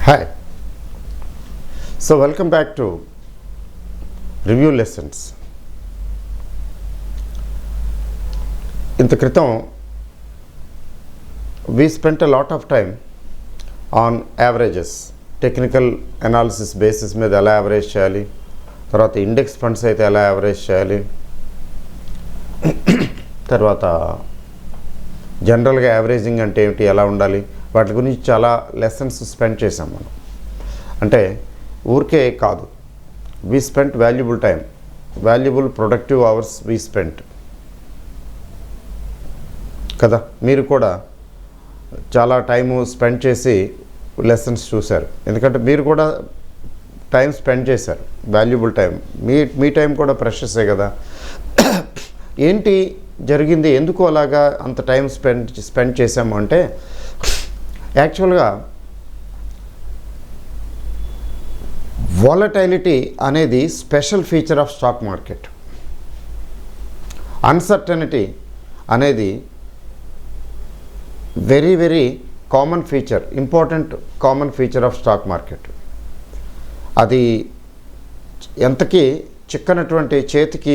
Hi. So welcome back to review lessons. In the kritam we spent a lot of time on averages, technical analysis basis మీద ఎలా average చేయాలి, తర్వాత index funds అయితే ఎలా average చేయాలి, తర్వాత జనరల్గా యావరేజింగ్ అంటే ఏమిటి, ఎలా ఉండాలి, వాటి గురించి చాలా లెసన్స్ స్పెండ్ చేసాం మనం. అంటే ఊరికే కాదు, we spent valuable time, valuable productive hours we spent కదా. మీరు కూడా చాలా టైము స్పెండ్ చేసి లెసన్స్ చూశారు, ఎందుకంటే మీరు కూడా టైం స్పెండ్ చేశారు, వాల్యుబుల్ టైం. మీ టైం కూడా ప్రెషర్సే కదా. ఏంటి జరిగింది, ఎందుకు అలాగా అంత టైం స్పెండ్ చేసాము అంటే, యాక్చువల్గా వాలటైలిటీ అనేది special feature of stock market. Uncertainty అనేది very very common feature, important common feature of stock market. అది ఎంతకీ చిక్కనటువంటి చేతికి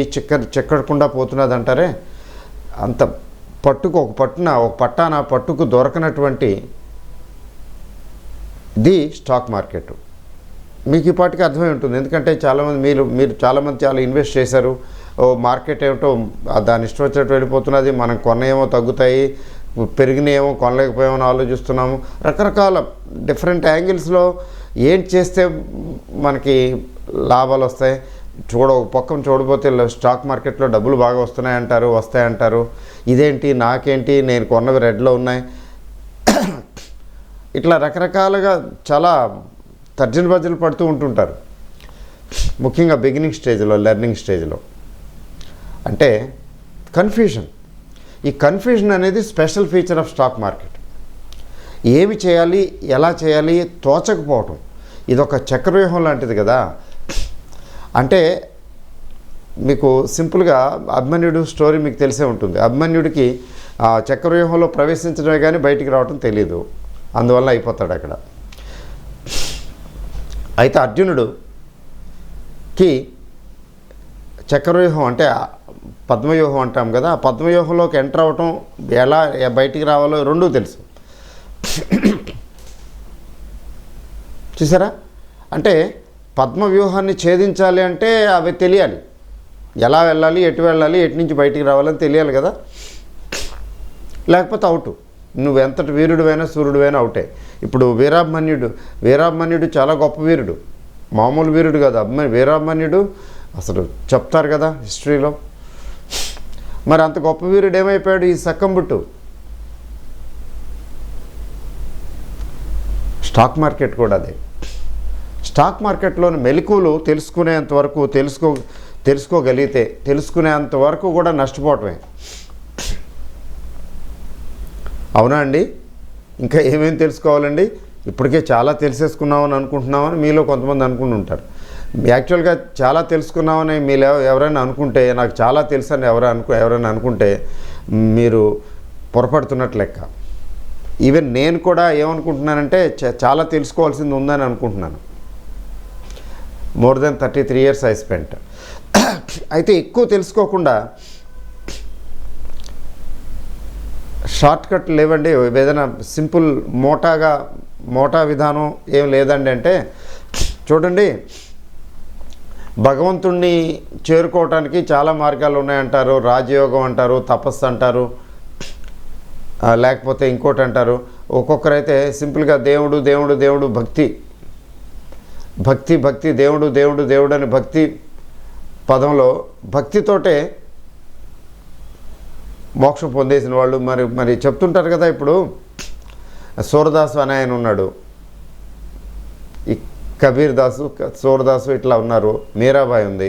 చిక్కకుండా పోతున్నది అంటారే, అంత ఒక పట్టాన పట్టుకు దొరకనటువంటి ది స్టాక్ మార్కెట్. మీకు ఈ పాటికి అర్థమై ఉంటుంది, ఎందుకంటే చాలామంది మీరు చాలామంది చాలా ఇన్వెస్ట్ చేశారు. మార్కెట్ ఏమిటో దాని ఇష్టం వచ్చినట్టు వెళ్ళిపోతున్నది, మనం కొనేమో తగ్గుతాయి, పెరిగినాయేమో కొనలేకపోయామో అని ఆలోచిస్తున్నాము. రకరకాల డిఫరెంట్ యాంగిల్స్లో ఏం చేస్తే మనకి లాభాలు వస్తాయి, ఒక పక్కన చూడబోతే స్టాక్ మార్కెట్లో డబ్బులు బాగా వస్తాయంటారు. ఇదేంటి, నాకేంటి, నేను కొన్నవి రెడ్లో ఉన్నాయి, ఇట్లా రకరకాలుగా చాలా తర్జన భర్జనలు పడుతూ ఉంటుంటారు, ముఖ్యంగా బిగినింగ్ స్టేజ్లో, లెర్నింగ్ స్టేజ్లో. అంటే కన్ఫ్యూజన్. ఈ కన్ఫ్యూజన్ అనేది special feature of stock market. ఏమి చేయాలి, ఎలా చేయాలి తోచకపోవటం, ఇదొక చక్రవ్యూహం లాంటిది కదా. అంటే మీకు సింపుల్గా అభిమన్యుడు స్టోరీ మీకు తెలిసే ఉంటుంది. అభిమన్యుడికి చక్రవ్యూహంలో ప్రవేశించడమే కానీ బయటికి రావటం తెలీదు, అందువల్ల అయిపోతాడు అక్కడ. అయితే అర్జునుడికి చక్రవ్యూహం అంటే పద్మవ్యూహం అంటాం కదా, ఆ పద్మవ్యూహంలోకి ఎంటర్ అవ్వటం, ఎలా బయటికి రావాలో రెండూ తెలుసు. చూసారా, అంటే పద్మవ్యూహాన్ని ఛేదించాలి అంటే అవి తెలియాలి, ఎలా వెళ్ళాలి, ఎటు వెళ్ళాలి, ఎటు నుంచి బయటికి రావాలని తెలియాలి కదా. లేకపోతే అవుట్. నువ్వు ఎంతటి వీరుడివైనా సూర్యుడివైనా అవుటే. ఇప్పుడు వీరాభిమన్యుడు చాలా గొప్ప వీరుడు, మామూలు వీరుడు కాదు. వీరాభిమన్యుడు అసలు చెప్తారు కదా హిస్టరీలో. మరి అంత గొప్ప వీరుడు ఏమైపోయాడు, ఈ సక్కంబుట్టు. స్టాక్ మార్కెట్ కూడా అదే. స్టాక్ మార్కెట్లోని మెలకువలు తెలుసుకోగలిగితే తెలుసుకునేంత వరకు కూడా నష్టపోవటమే. అవునా అండి? ఇంకా ఏమేమి తెలుసుకోవాలండి, ఇప్పటికే చాలా తెలిసేసుకున్నామని అనుకుంటున్నామని మీలో కొంతమంది అనుకుంటుంటారు. యాక్చువల్గా చాలా తెలుసుకున్నామని మీరు ఎవరైనా అనుకుంటే, నాకు చాలా తెలుసు అని ఎవరైనా అనుకుంటే మీరు పొరపడుతున్నట్లు లెక్క. ఈవెన్ నేను కూడా ఏమనుకుంటున్నానంటే చాలా తెలుసుకోవాల్సింది ఉందని అనుకుంటున్నాను. More than 33 years I spent. అయితే ఎక్కువ తెలుసుకోకుండా షార్ట్ కట్ లేవండి, ఏదైనా సింపుల్ మోటా విధానం ఏం లేదండి. అంటే చూడండి, భగవంతుణ్ణి చేరుకోవటానికి చాలా మార్గాలు ఉన్నాయంటారు. రాజయోగం అంటారు, తపస్సు అంటారు, లేకపోతే ఇంకోటి అంటారు. ఒక్కొక్కరైతే సింపుల్గా దేవుడు భక్తి దేవుడు అని భక్తి పదంలో భక్తితోటే మోక్షం పొందేసిన వాళ్ళు మరి చెప్తుంటారు కదా. ఇప్పుడు సూరదాసు అనే ఆయన ఉన్నాడు, ఈ కబీర్ దాసు, సూరదాసు ఇట్లా ఉన్నారు, మీరాబాయి ఉంది.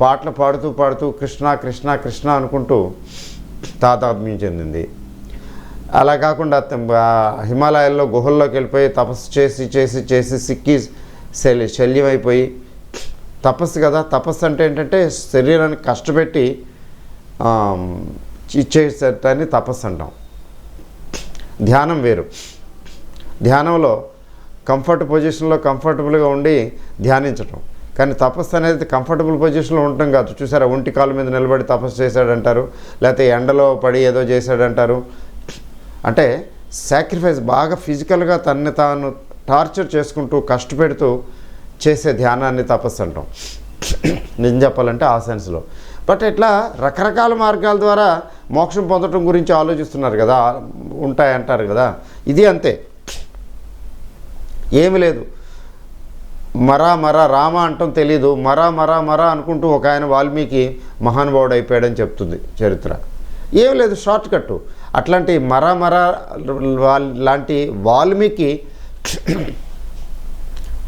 పాటలు పాడుతూ కృష్ణ కృష్ణ కృష్ణ అనుకుంటూ తాతాత్మ్యం చెందింది. అలా కాకుండా హిమాలయాల్లో గుహల్లోకి వెళ్ళిపోయి తపస్సు చేసి సిక్కి శల్యమైపోయి, తపస్సు కదా. తపస్సు అంటే ఏంటంటే శరీరాన్ని కష్టపెట్టి ఇచ్చేసేటాన్ని తపస్సు అంటాం. ధ్యానం వేరు. ధ్యానంలో కంఫర్ట్ పొజిషన్లో కంఫర్టబుల్గా ఉండి ధ్యానించటం. కానీ తపస్సు అనేది కంఫర్టబుల్ పొజిషన్లో ఉండటం కాదు. చూసారా, ఒంటి కాలు మీద నిలబడి తపస్సు చేశాడంటారు, లేకపోతే ఎండలో పడి ఏదో చేశాడంటారు. అంటే సాక్రిఫైస్, బాగా ఫిజికల్గా తనని తాను టార్చర్ చేసుకుంటూ కష్టపెడుతూ చేసే ధ్యానాన్ని తపస్సు అంటాం నిజం చెప్పాలంటే ఆ సెన్స్లో. బట్ ఇట్లా రకరకాల మార్గాల ద్వారా మోక్షం పొందడం గురించి ఆలోచిస్తున్నారు కదా, ఉంటాయంటారు కదా. ఇది అంతే, ఏమి లేదు. మరా రామ అంటాం తెలీదు, మరా అనుకుంటూ ఒక ఆయన వాల్మీకి మహానుభావుడు అయిపోయాడని చెప్తుంది చరిత్ర. ఏం లేదు, షార్ట్ కట్టు. అట్లాంటి మరా లాంటి వాల్మీకి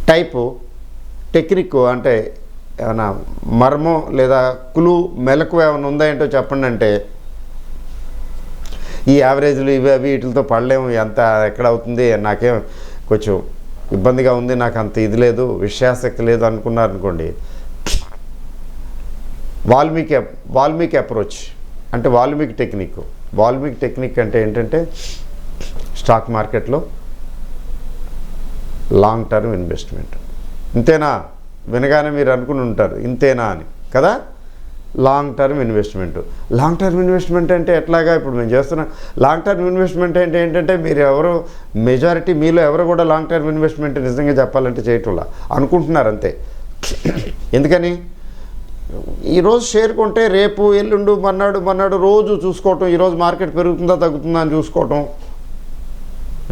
టైపు టెక్నిక్ అంటే ఏమైనా మర్మం లేదా కులు మెలకు ఏమైనా ఉందా ఏంటో చెప్పండి అంటే, ఈ యావరేజ్లు ఇవి వీటితో పడలేము, ఎంత ఎక్కడ అవుతుంది, నాకేం కొంచెం ఇబ్బందిగా ఉంది, నాకు అంత ఇది లేదు, విషయాసక్తి లేదు అనుకున్నారనుకోండి, వాల్మీకి అప్రోచ్ అంటే వాల్మీకి టెక్నిక్ అంటే ఏంటంటే స్టాక్ మార్కెట్లో లాంగ్ టర్మ్ ఇన్వెస్ట్మెంట్. ఇంతేనా? వినగానే మీరు అనుకుని ఉంటారు ఇంతేనా అని కదా. లాంగ్ టర్మ్ ఇన్వెస్ట్మెంట్ అంటే ఎట్లాగా? ఇప్పుడు మేము చేస్తున్నాం లాంగ్ టర్మ్ ఇన్వెస్ట్మెంట్ అంటే ఏంటంటే, మీరు ఎవరు మెజారిటీ మీలో ఎవరు కూడా లాంగ్ టర్మ్ ఇన్వెస్ట్మెంట్ నిజంగా చెప్పాలంటే చేయటంలా అనుకుంటున్నారు అంతే. ఎందుకని? ఈరోజు షేర్ కొంటే రేపు ఎల్లుండు మన్నాడు రోజు చూసుకోవటం, ఈరోజు మార్కెట్ పెరుగుతుందా తగ్గుతుందా అని చూసుకోవటం,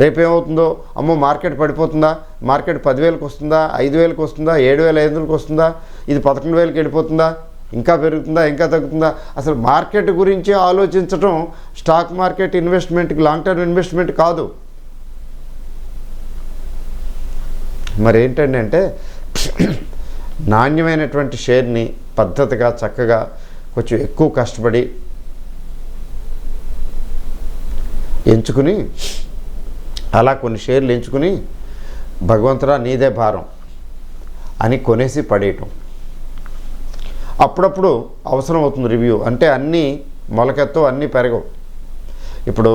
రేపు ఏమవుతుందో, అమ్మో మార్కెట్ పడిపోతుందా, మార్కెట్ 10,000కి వస్తుందా, 5,000కి వస్తుందా, 7,500కి వస్తుందా, ఇది 11,000కి వెళ్ళిపోతుందా, ఇంకా పెరుగుతుందా, ఇంకా తగ్గుతుందా, అసలు మార్కెట్ గురించి ఆలోచించటం స్టాక్ మార్కెట్ ఇన్వెస్ట్మెంట్కి లాంగ్ టర్మ్ ఇన్వెస్ట్మెంట్ కాదు. మరి ఏంటండి అంటే, నాణ్యమైనటువంటి షేర్ని పద్ధతిగా చక్కగా కొంచెం ఎక్కువ కష్టపడి ఎంచుకుని, అలా కొన్ని షేర్లు ఎంచుకుని భగవంతుడా నీదే భారం అని కొనేసి పడేయటం. అప్పుడప్పుడు అవసరం అవుతుంది రివ్యూ, అంటే అన్నీ మొలకెత్తో అన్నీ పెరగవు. ఇప్పుడు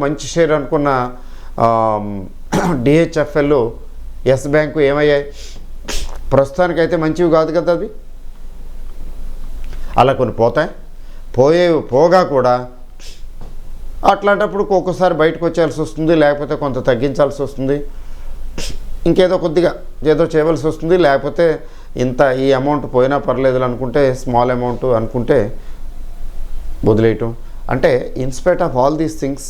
మంచి షేర్ అనుకున్న డిహెచ్ఎఫ్ఎల్, ఎస్ బ్యాంకు ఏమయ్యాయి? ప్రస్తుతానికైతే మంచివి కాదు కదా అవి. అలా కొన్ని పోగా కూడా అట్లాంటప్పుడు ఒక్కొక్కసారి బయటకు వచ్చేయాల్సి వస్తుంది, లేకపోతే కొంత తగ్గించాల్సి వస్తుంది, ఇంకేదో కొద్దిగా ఏదో చేయవలసి వస్తుంది, లేకపోతే ఈ అమౌంట్ పోయినా పర్లేదు అనుకుంటే, స్మాల్ అమౌంట్ అనుకుంటే వదిలేయటం. అంటే in spite of all these things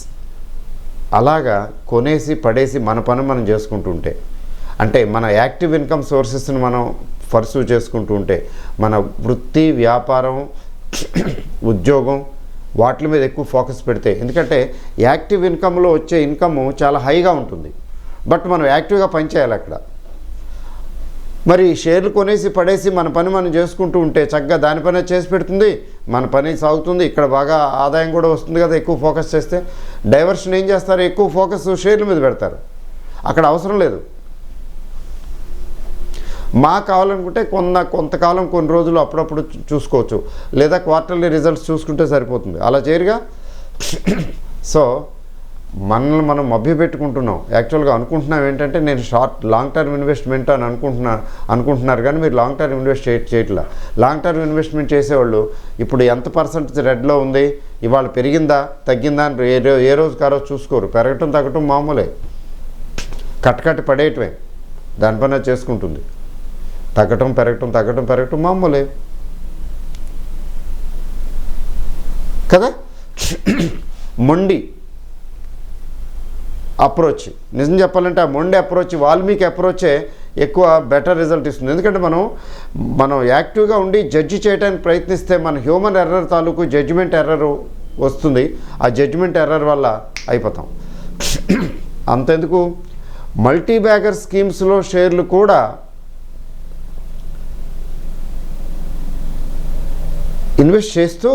అలాగా కొనేసి పడేసి మన పని మనం చేసుకుంటూ ఉంటే, అంటే మన యాక్టివ్ ఇన్కమ్ సోర్సెస్ని మనం పర్సూ చేసుకుంటూ ఉంటే, మన వృత్తి వ్యాపారం ఉద్యోగం వాటి మీద ఎక్కువ ఫోకస్ పెడితే, ఎందుకంటే యాక్టివ్ ఇన్కంలో వచ్చే ఇన్కమ్ చాలా హైగా ఉంటుంది, బట్ మనం యాక్టివ్గా పనిచేయాలి అక్కడ. మరి షేర్లు కొనేసి పడేసి మన పని మనం చేసుకుంటూ ఉంటే చక్కగా దాని పని చేసి పెడుతుంది, మన పని సాగుతుంది, ఇక్కడ బాగా ఆదాయం కూడా వస్తుంది కదా. ఎక్కువ ఫోకస్ చేస్తే డైవర్షన్ ఏం చేస్తారు, ఎక్కువ ఫోకస్ షేర్ల మీద పెడతారు, అక్కడ అవసరం లేదు. కావాలనుకుంటే కొంతకాలం కొన్ని రోజులు అప్పుడప్పుడు చూసుకోవచ్చు, లేదా క్వార్టర్లీ రిజల్ట్స్ చూసుకుంటే సరిపోతుంది. అలా చేయరుగా. సో మనల్ని మనం మభ్యపెట్టుకుంటున్నాం. యాక్చువల్గా అనుకుంటున్నాం ఏంటంటే, నేను లాంగ్ టర్మ్ ఇన్వెస్ట్మెంట్ అని అనుకుంటున్నారు, కానీ మీరు లాంగ్ టర్మ్ ఇన్వెస్ట్ చేయట్లా. లాంగ్ టర్మ్ ఇన్వెస్ట్మెంట్ చేసేవాళ్ళు ఇప్పుడు ఎంత పర్సెంటేజ్ రెడ్లో ఉంది, ఇవాళ పెరిగిందా తగ్గిందా అని ఏ రోజుకి ఆ రోజు చూసుకోరు. పెరగటం తగ్గటం మామూలే, కట్టి పడేయటమే దాని పైన చేసుకుంటుంది. తగ్గటం పెరగటం మామూలే కదా. మొండి అప్రోచ్, నిజం చెప్పాలంటే ఆ మొండి అప్రోచ్, వాల్మీకి అప్రోచే ఎక్కువ బెటర్ రిజల్ట్ ఇస్తుంది. ఎందుకంటే మనం యాక్టివ్గా ఉండి జడ్జి చేయడానికి ప్రయత్నిస్తే మన హ్యూమన్ ఎర్రర్ తాలూకు జడ్జిమెంట్ ఎర్రర్ వస్తుంది. ఆ జడ్జిమెంట్ ఎర్రర్ వల్ల అయిపోతాం. అంతెందుకు, మల్టీ బ్యాగర్ స్కీమ్స్లో షేర్లు కూడా ఇన్వెస్ట్ చేస్తూ,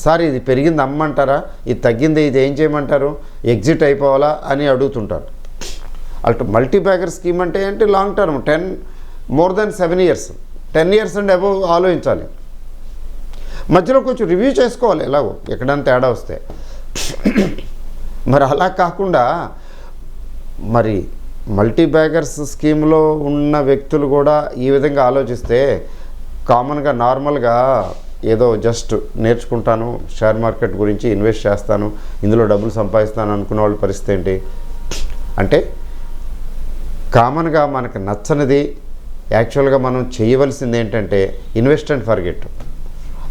సార్ ఇది పెరిగింది అమ్మంటారా, ఇది తగ్గింది ఇది ఏం చేయమంటారు, ఎగ్జిట్ అయిపోవాలా అని అడుగుతుంటారు. అటు మల్టీ బ్యాగర్ స్కీమ్ అంటే ఏంటి, long term, more than 7 years, 10 years and above ఆలోచించాలి. మధ్యలో కొంచెం రివ్యూ చేసుకోవాలి ఎలాగో ఎక్కడైనా తేడా వస్తే. మరి అలా కాకుండా మరి మల్టీ బ్యాగర్స్ స్కీమ్లో ఉన్న వ్యక్తులు కూడా ఈ విధంగా ఆలోచిస్తే కామన్గా నార్మల్గా ఏదో జస్ట్ నేర్చుకుంటాను, షేర్ మార్కెట్ గురించి ఇన్వెస్ట్ చేస్తాను, ఇందులో డబ్బులు సంపాదిస్తాను అనుకునే వాళ్ళ పరిస్థితి ఏంటి అంటే, కామన్గా మనకు నచ్చనిది యాక్చువల్గా మనం చేయవలసింది ఏంటంటే ఇన్వెస్ట్ అండ్ ఫర్గెట్.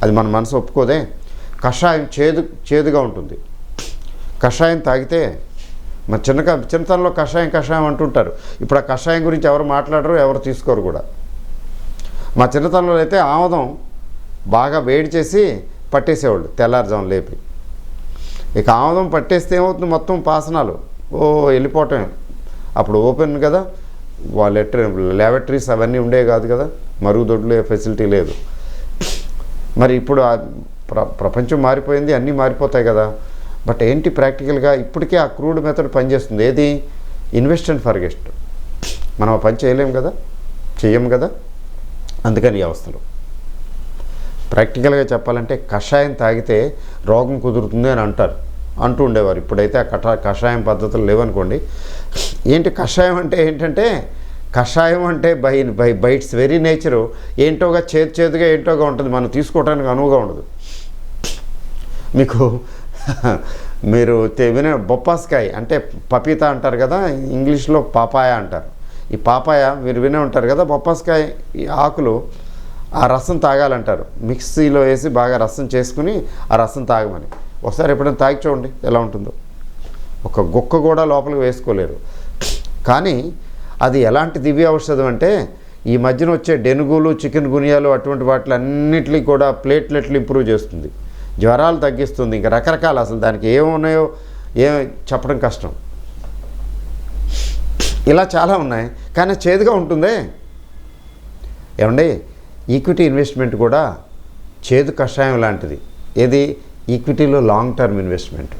అది మన మనసు ఒప్పుకోదే. కషాయం చేదుగా ఉంటుంది. కషాయం తాగితే మన చిన్నతనంలో కషాయం అంటుంటారు. ఇప్పుడు ఆ కషాయం గురించి ఎవరు మాట్లాడరు, ఎవరు తీసుకోరు కూడా. మా చిన్నతనంలో అయితే ఆముదం బాగా వేడి చేసి పట్టేసేవాళ్ళు తెల్లారుజాము లేపి. ఇక ఆముదం పట్టేస్తే ఏమవుతుంది, మొత్తం పాసనాలు వెళ్ళిపోవటమే. అప్పుడు ఓపెన్ కదా, ల్యాబొరేటరీస్ అవన్నీ ఉండేవి కాదు కదా, మరుగుదొడ్లు ఫెసిలిటీ లేదు. మరి ఇప్పుడు ప్రపంచం మారిపోయింది, అన్నీ మారిపోతాయి కదా. బట్ ఏంటి ప్రాక్టికల్గా ఇప్పటికే ఆ క్రూడ్ మెథడ్ పనిచేస్తుంది. ఏది? Invest and forget. మనం పని చేయలేము కదా, చెయ్యం కదా. అందుకని ఈ అవస్థలు. ప్రాక్టికల్గా చెప్పాలంటే కషాయం తాగితే రోగం కుదురుతుంది అని అంటూ ఉండేవారు. ఇప్పుడైతే ఆ కషాయం పద్ధతులు లేవనుకోండి. ఏంటి కషాయం అంటే ఏంటంటే, కషాయం అంటే బై ఇట్స్ వెరీ నేచరు ఏంటోగా చేదుగా ఏంటోగా ఉంటుంది, మనం తీసుకోవడానికి అనువుగా ఉండదు. మీరు వినే బొప్పాస్కాయ అంటే పపీతా అంటారు కదా, ఇంగ్లీష్లో పాపాయ అంటారు. ఈ పాపాయ మీరు వినే ఉంటారు కదా. బొప్పాస్కాయ ఈ ఆకులు ఆ రసం తాగాలంటారు. మిక్సీలో వేసి బాగా రసం చేసుకుని ఆ రసం తాగమని. ఒకసారి ఎప్పుడైనా తాగి చూడండి ఎలా ఉంటుందో. ఒక గుక్క కూడా లోపలికి వేసుకోలేరు. కానీ అది ఎలాంటి దివ్య ఔషధం అంటే, ఈ మధ్యన వచ్చే డెంగూలు, చికెన్ గునియాలు అటువంటి వాటిలన్నిటికీ కూడా ప్లేట్లెట్లు ఇంప్రూవ్ చేస్తుంది, జ్వరాలు తగ్గిస్తుంది, ఇంకా రకరకాల, అసలు దానికి ఏమున్నాయో చెప్పడం కష్టం. ఇలా చాలా ఉన్నాయి. కానీ చేదుగా ఉంటుందే. ఏమండి, ఈక్విటీ ఇన్వెస్ట్మెంట్ కూడా చేదు కషాయం లాంటిది. ఏది? ఈక్విటీలో long term investment.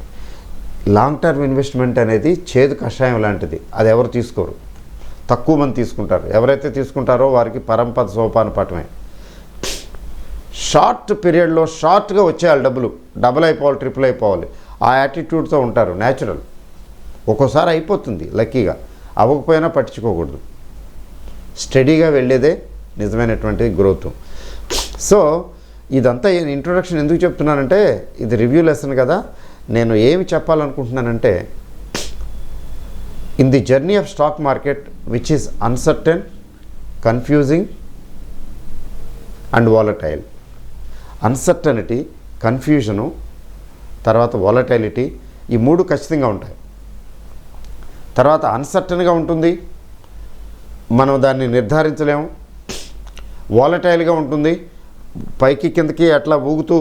Long term investment అనేది చేదు కషాయం లాంటిది. అది ఎవరు తీసుకోరు, తక్కువ మంది తీసుకుంటారు. ఎవరైతే తీసుకుంటారో వారికి పరంపద సోపాన పటమే. షార్ట్ పీరియడ్లో షార్ట్గా వచ్చేయాలి డబ్బులు, డబుల్ అయిపోవాలి, ట్రిపుల్ అయిపోవాలి, ఆ యాటిట్యూడ్తో ఉంటారు. న్యాచురల్. ఒక్కోసారి అయిపోతుంది లక్కీగా, అవ్వకపోయినా పట్టించుకోకూడదు. స్టడీగా వెళ్ళేదే నిజమైనటువంటి గ్రోత్. సో ఇదంతా ఇంట్రొడక్షన్ ఎందుకు చెప్తున్నానంటే, ఇది రివ్యూ లెసన్ కదా. నేను ఏమి చెప్పాలనుకుంటున్నానంటే, in the journey of stock market which is uncertain, confusing and volatile. Uncertainty, confusion, తర్వాత వాలటైలిటీ, ఈ మూడు ఖచ్చితంగా ఉంటాయి. తర్వాత అన్సర్టన్గా ఉంటుంది, మనం దాన్ని నిర్ధారించలేము. వాలటైల్గా ఉంటుంది, పైకి కిందకి అట్లా ఊగుతూ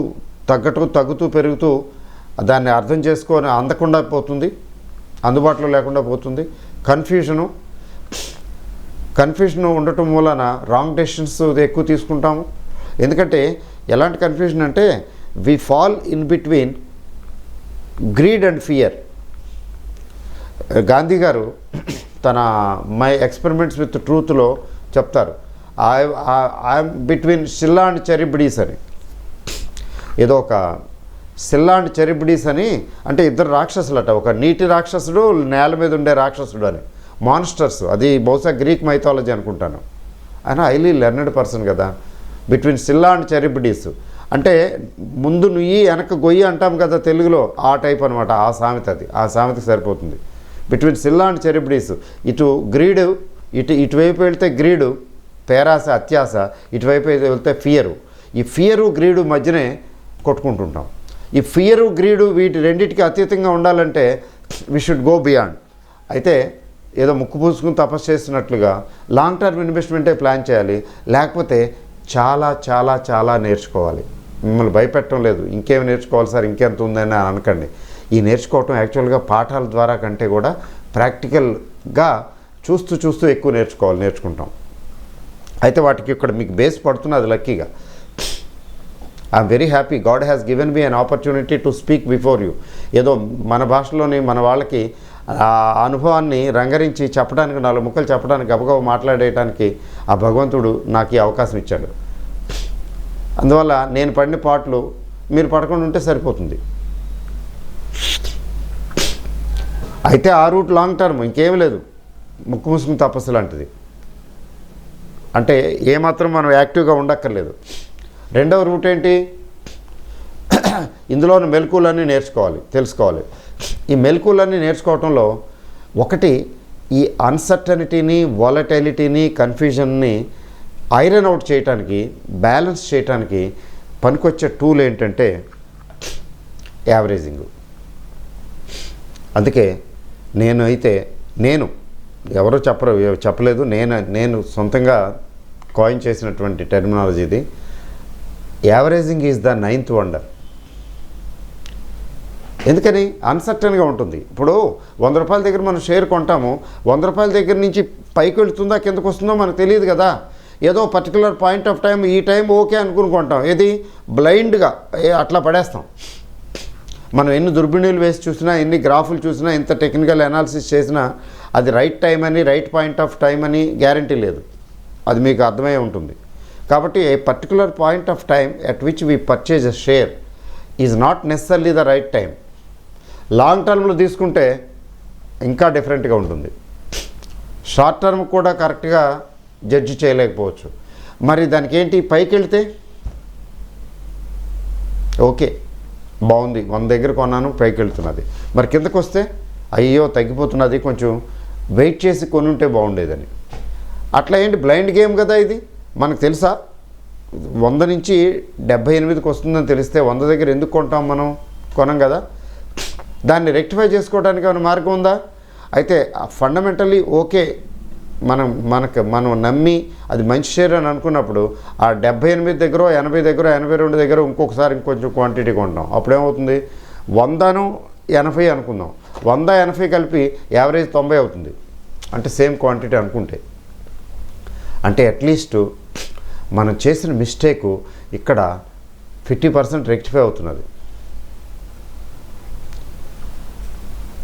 తగ్గుతూ పెరుగుతూ దాన్ని అర్థం చేసుకొని అందకుండా పోతుంది, అందుబాటులో లేకుండా పోతుంది. కన్ఫ్యూజను ఉండటం మూలన రాంగ్ డెసిషన్స్ ఎక్కువ తీసుకుంటాము. ఎందుకంటే ఎలాంటి కన్ఫ్యూజన్ అంటే, we fall in between greed and fear. Gandhi garu తన మై ఎక్స్పెరిమెంట్స్ విత్ ట్రూత్లో చెప్తారు, I am between Scylla and Charybdis అని. ఏదో ఒక సిల్లా అండ్ చెరిబిడీస్ అని అంటే ఇద్దరు రాక్షసులట. ఒక నీటి రాక్షసుడు, నేల మీద ఉండే రాక్షసుడు అని, మాన్స్టర్స్. అది బహుశా గ్రీక్ మైథాలజీ అనుకుంటాను. ఆయన హైలీ లెర్నెడ్ పర్సన్ కదా. బిట్వీన్ సిల్లా అండ్ చెరిబిడీస్ అంటే ముందు నుయ్యి వెనక గొయ్యి అంటాం కదా తెలుగులో, ఆ టైప్ అనమాట. ఆ సామెత, అది ఆ సామెతకి సరిపోతుంది. Between Scylla and Charybdis. ఇటు గ్రీడు, ఇటువైపు వెళ్తే గ్రీడు, పేరాస, అత్యాస, ఇటువైపు వెళ్తే ఫియరు. ఈ ఫియరు గ్రీడు మధ్యనే కొట్టుకుంటుంటాం. ఈ ఫియరు గ్రీడు వీటి రెండింటికి అతీతంగా ఉండాలంటే వి షుడ్ గో బియాండ్. అయితే ఏదో ముక్కు పూసుకుని తపస్సు చేస్తున్నట్లుగా లాంగ్ టర్మ్ ఇన్వెస్ట్మెంటే ప్లాన్ చేయాలి. లేకపోతే చాలా చాలా చాలా నేర్చుకోవాలి. మిమ్మల్ని భయపెట్టడం లేదు, ఇంకేమి నేర్చుకోవాలి సార్, ఇంకెంత ఉందని అనకండి. ఈ నేర్చుకోవటం యాక్చువల్గా పాఠాల ద్వారా కంటే కూడా ప్రాక్టికల్గా చూస్తూ ఎక్కువ నేర్చుకుంటాం. అయితే వాటికి ఇక్కడ మీకు బేస్ పడుతున్నది లక్కీగా. I'm very happy, God has given me an opportunity to speak before you. ఏదో మన భాషలోని మన వాళ్ళకి ఆ అనుభవాన్ని రంగరించి చెప్పడానికి, 4 ముక్కలు చెప్పడానికి, గబగబ మాట్లాడేయడానికి ఆ భగవంతుడు నాకు ఈ అవకాశం ఇచ్చాడు. అందువల్ల నేను పడిన పాటలు మీరు పడకుండా ఉంటే సరిపోతుంది. అయితే ఆ రూట్ లాంగ్ టర్మ్, ఇంకేం లేదు. ముక్కు ముసుగు తపస్సు లాంటిది. అంటే ఏమాత్రం మనం యాక్టివ్గా ఉండక్కర్లేదు. రెండవ రూట్ ఏంటి? ఇందులోని మెలకువలన్నీ తెలుసుకోవాలి. ఈ మెలకువలన్నీ నేర్చుకోవటంలో ఒకటి, ఈ అన్సర్టనిటీని, వాలటైలిటీని, కన్ఫ్యూజన్ని ఐరన్ అవుట్ చేయడానికి, బ్యాలెన్స్ చేయడానికి పనికొచ్చే టూల్ ఏంటంటే యావరేజింగ్. అందుకే నేను ఎవరో చెప్పలేదు, నేను సొంతంగా కాయిన్ చేసినటువంటి టెర్మినాలజీ ఇది. Averaging is the 9th wonder. ఎందుకని? అన్సర్టన్గా ఉంటుంది. ఇప్పుడు 100 రూపాయల దగ్గర మనం షేర్ కొంటాము, 100 రూపాయల దగ్గర నుంచి పైకి వెళ్తుందా కిందకు వస్తుందో మనకు తెలియదు కదా. ఏదో పర్టికులర్ పాయింట్ ఆఫ్ టైం, ఈ టైం ఓకే అనుకుని కొంటాం. ఏది బ్లైండ్గా అట్లా పడేస్తాం. మనం ఎన్ని దుర్బిణీలు వేసి చూసినా, ఎన్ని గ్రాఫులు చూసినా, ఎంత టెక్నికల్ అనాలిసిస్ చేసినా అది రైట్ టైం అని, రైట్ పాయింట్ ఆఫ్ టైం అని గ్యారంటీ లేదు. అది మీకు అర్థమై ఉంటుంది. కాబట్టి a particular point of time at which we purchase a share is not necessarily the right time. Long టర్మ్లో తీసుకుంటే ఇంకా డిఫరెంట్గా ఉంటుంది. షార్ట్ టర్మ్ కూడా కరెక్ట్గా జడ్జి చేయలేకపోవచ్చు. మరి దానికి ఏంటి? పైకి వెళ్తే ఓకే బాగుంది, 100 దగ్గర కొన్నాను, పైకి వెళ్తున్నది. మరి కిందకు వస్తే అయ్యో తగ్గిపోతున్నది, కొంచెం వెయిట్ చేసి కొనుంటే బాగుండేదని. అట్లా ఏంటి? బ్లైండ్ గేమ్ కదా ఇది. మనకు తెలుసా 100 నుంచి 78కి వస్తుందని తెలిస్తే 100 దగ్గర ఎందుకు కొంటాం? మనం కొనం కదా. దాన్ని రెక్టిఫై చేసుకోవడానికి ఏమైనా మార్గం ఉందా? అయితే ఫండమెంటల్లీ ఓకే, మనం నమ్మి అది మంచి షేర్ అని అనుకున్నప్పుడు ఆ 78 దగ్గర, 80 దగ్గర, 82 దగ్గర ఇంకొకసారి ఇంకొంచెం క్వాంటిటీ కొంటాం. అప్పుడేమవుతుంది? 100-80 అనుకుందాం, 100-80 కలిపి యావరేజ్ 90 అవుతుంది. అంటే సేమ్ క్వాంటిటీ అనుకుంటే. అంటే అట్లీస్ట్ మనం చేసిన మిస్టేకు ఇక్కడ 50% రెక్టిఫై అవుతున్నది.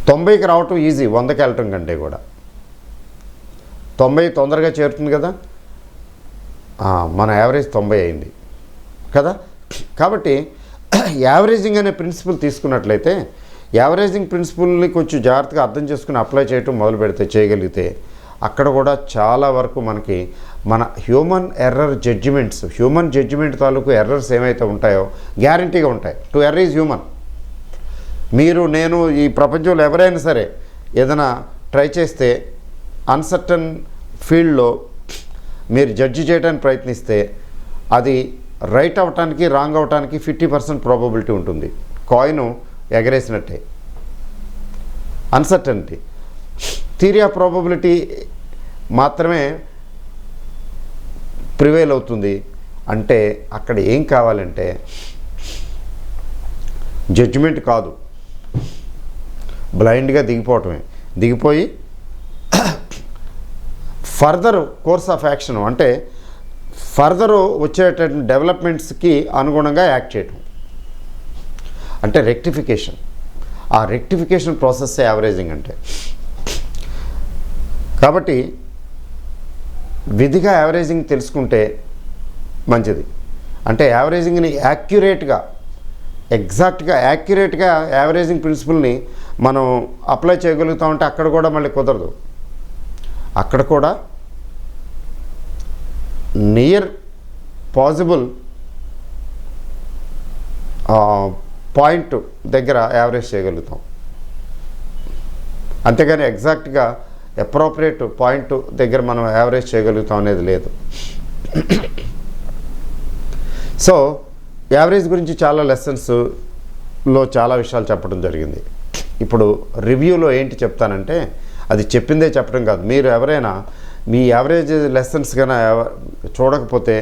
90కి రావటం ఈజీ, 100కి వెళ్ళటం కంటే కూడా. 90 తొందరగా చేరుతుంది కదా. మన యావరేజ్ 90 అయింది కదా. కాబట్టి యావరేజింగ్ అనే ప్రిన్సిపల్ తీసుకున్నట్లయితే, యావరేజింగ్ ప్రిన్సిపల్ని కొంచెం జాగ్రత్తగా అర్థం చేసుకుని అప్లై చేయటం మొదలు పెడితే, చేయగలిగితే అక్కడ కూడా చాలా వరకు మనకి మన హ్యూమన్ జడ్జిమెంట్ తాలూకు ఎర్రర్స్ ఏమైతే ఉంటాయో గ్యారంటీగా ఉంటాయి. టు ఎర్ర ఈజ్ హ్యూమన్. మీరు, నేను, ఈ ప్రపంచంలో ఎవరైనా సరే ఏదైనా ట్రై చేస్తే అన్సర్టన్ ఫీల్డ్లో మీరు జడ్జి చేయడానికి ప్రయత్నిస్తే అది రైట్ అవటానికి, రాంగ్ అవటానికి 50% ప్రాబబిలిటీ ఉంటుంది. కాయిన్ ఎగరేసినట్టే. అన్సర్టనిటీ, థియరీ ఆఫ్ ప్రాబబిలిటీ మాత్రమే ప్రివేల్ అవుతుంది. అంటే అక్కడ ఏం కావాలంటే జడ్జిమెంట్ కాదు, బ్లైండ్గా దిగిపోయి ఫర్దర్ కోర్స్ ఆఫ్ యాక్షన్, అంటే ఫర్దర్ వచ్చేటటువంటి డెవలప్మెంట్స్కి అనుగుణంగా యాక్ట్ చేయటం, అంటే రెక్టిఫికేషన్. ఆ రెక్టిఫికేషన్ ప్రాసెస్ యావరేజింగ్ అంటే. కాబట్టి విధిగా యావరేజింగ్ తెలుసుకుంటే మంచిది. అంటే యావరేజింగ్ని ఎగ్జాక్ట్గా యాక్యురేట్గా యావరేజింగ్ ప్రిన్సిపల్ని మనం అప్లై చేయగలుగుతామంటే అక్కడ కూడా మళ్ళీ కుదరదు. అక్కడ కూడా నియర్ పాసిబుల్ పాయింట్ దగ్గర యావరేజ్ చేయగలుగుతాం. అంతేగాని ఎగ్జాక్ట్గా అప్రోప్రియేట్ పాయింట్ దగ్గర మనం యావరేజ్ చేయగలుగుతాం అనేది లేదు. సో యావరేజ్ గురించి చాలా లెసన్స్లో చాలా విషయాలు చెప్పడం జరిగింది. ఇప్పుడు రివ్యూలో ఏంటి చెప్తానంటే, అది చెప్పిందే చెప్పడం కాదు, మీరు ఎవరైనా మీ యావరేజ్ లెసన్స్ కన్నా చూడకపోతే,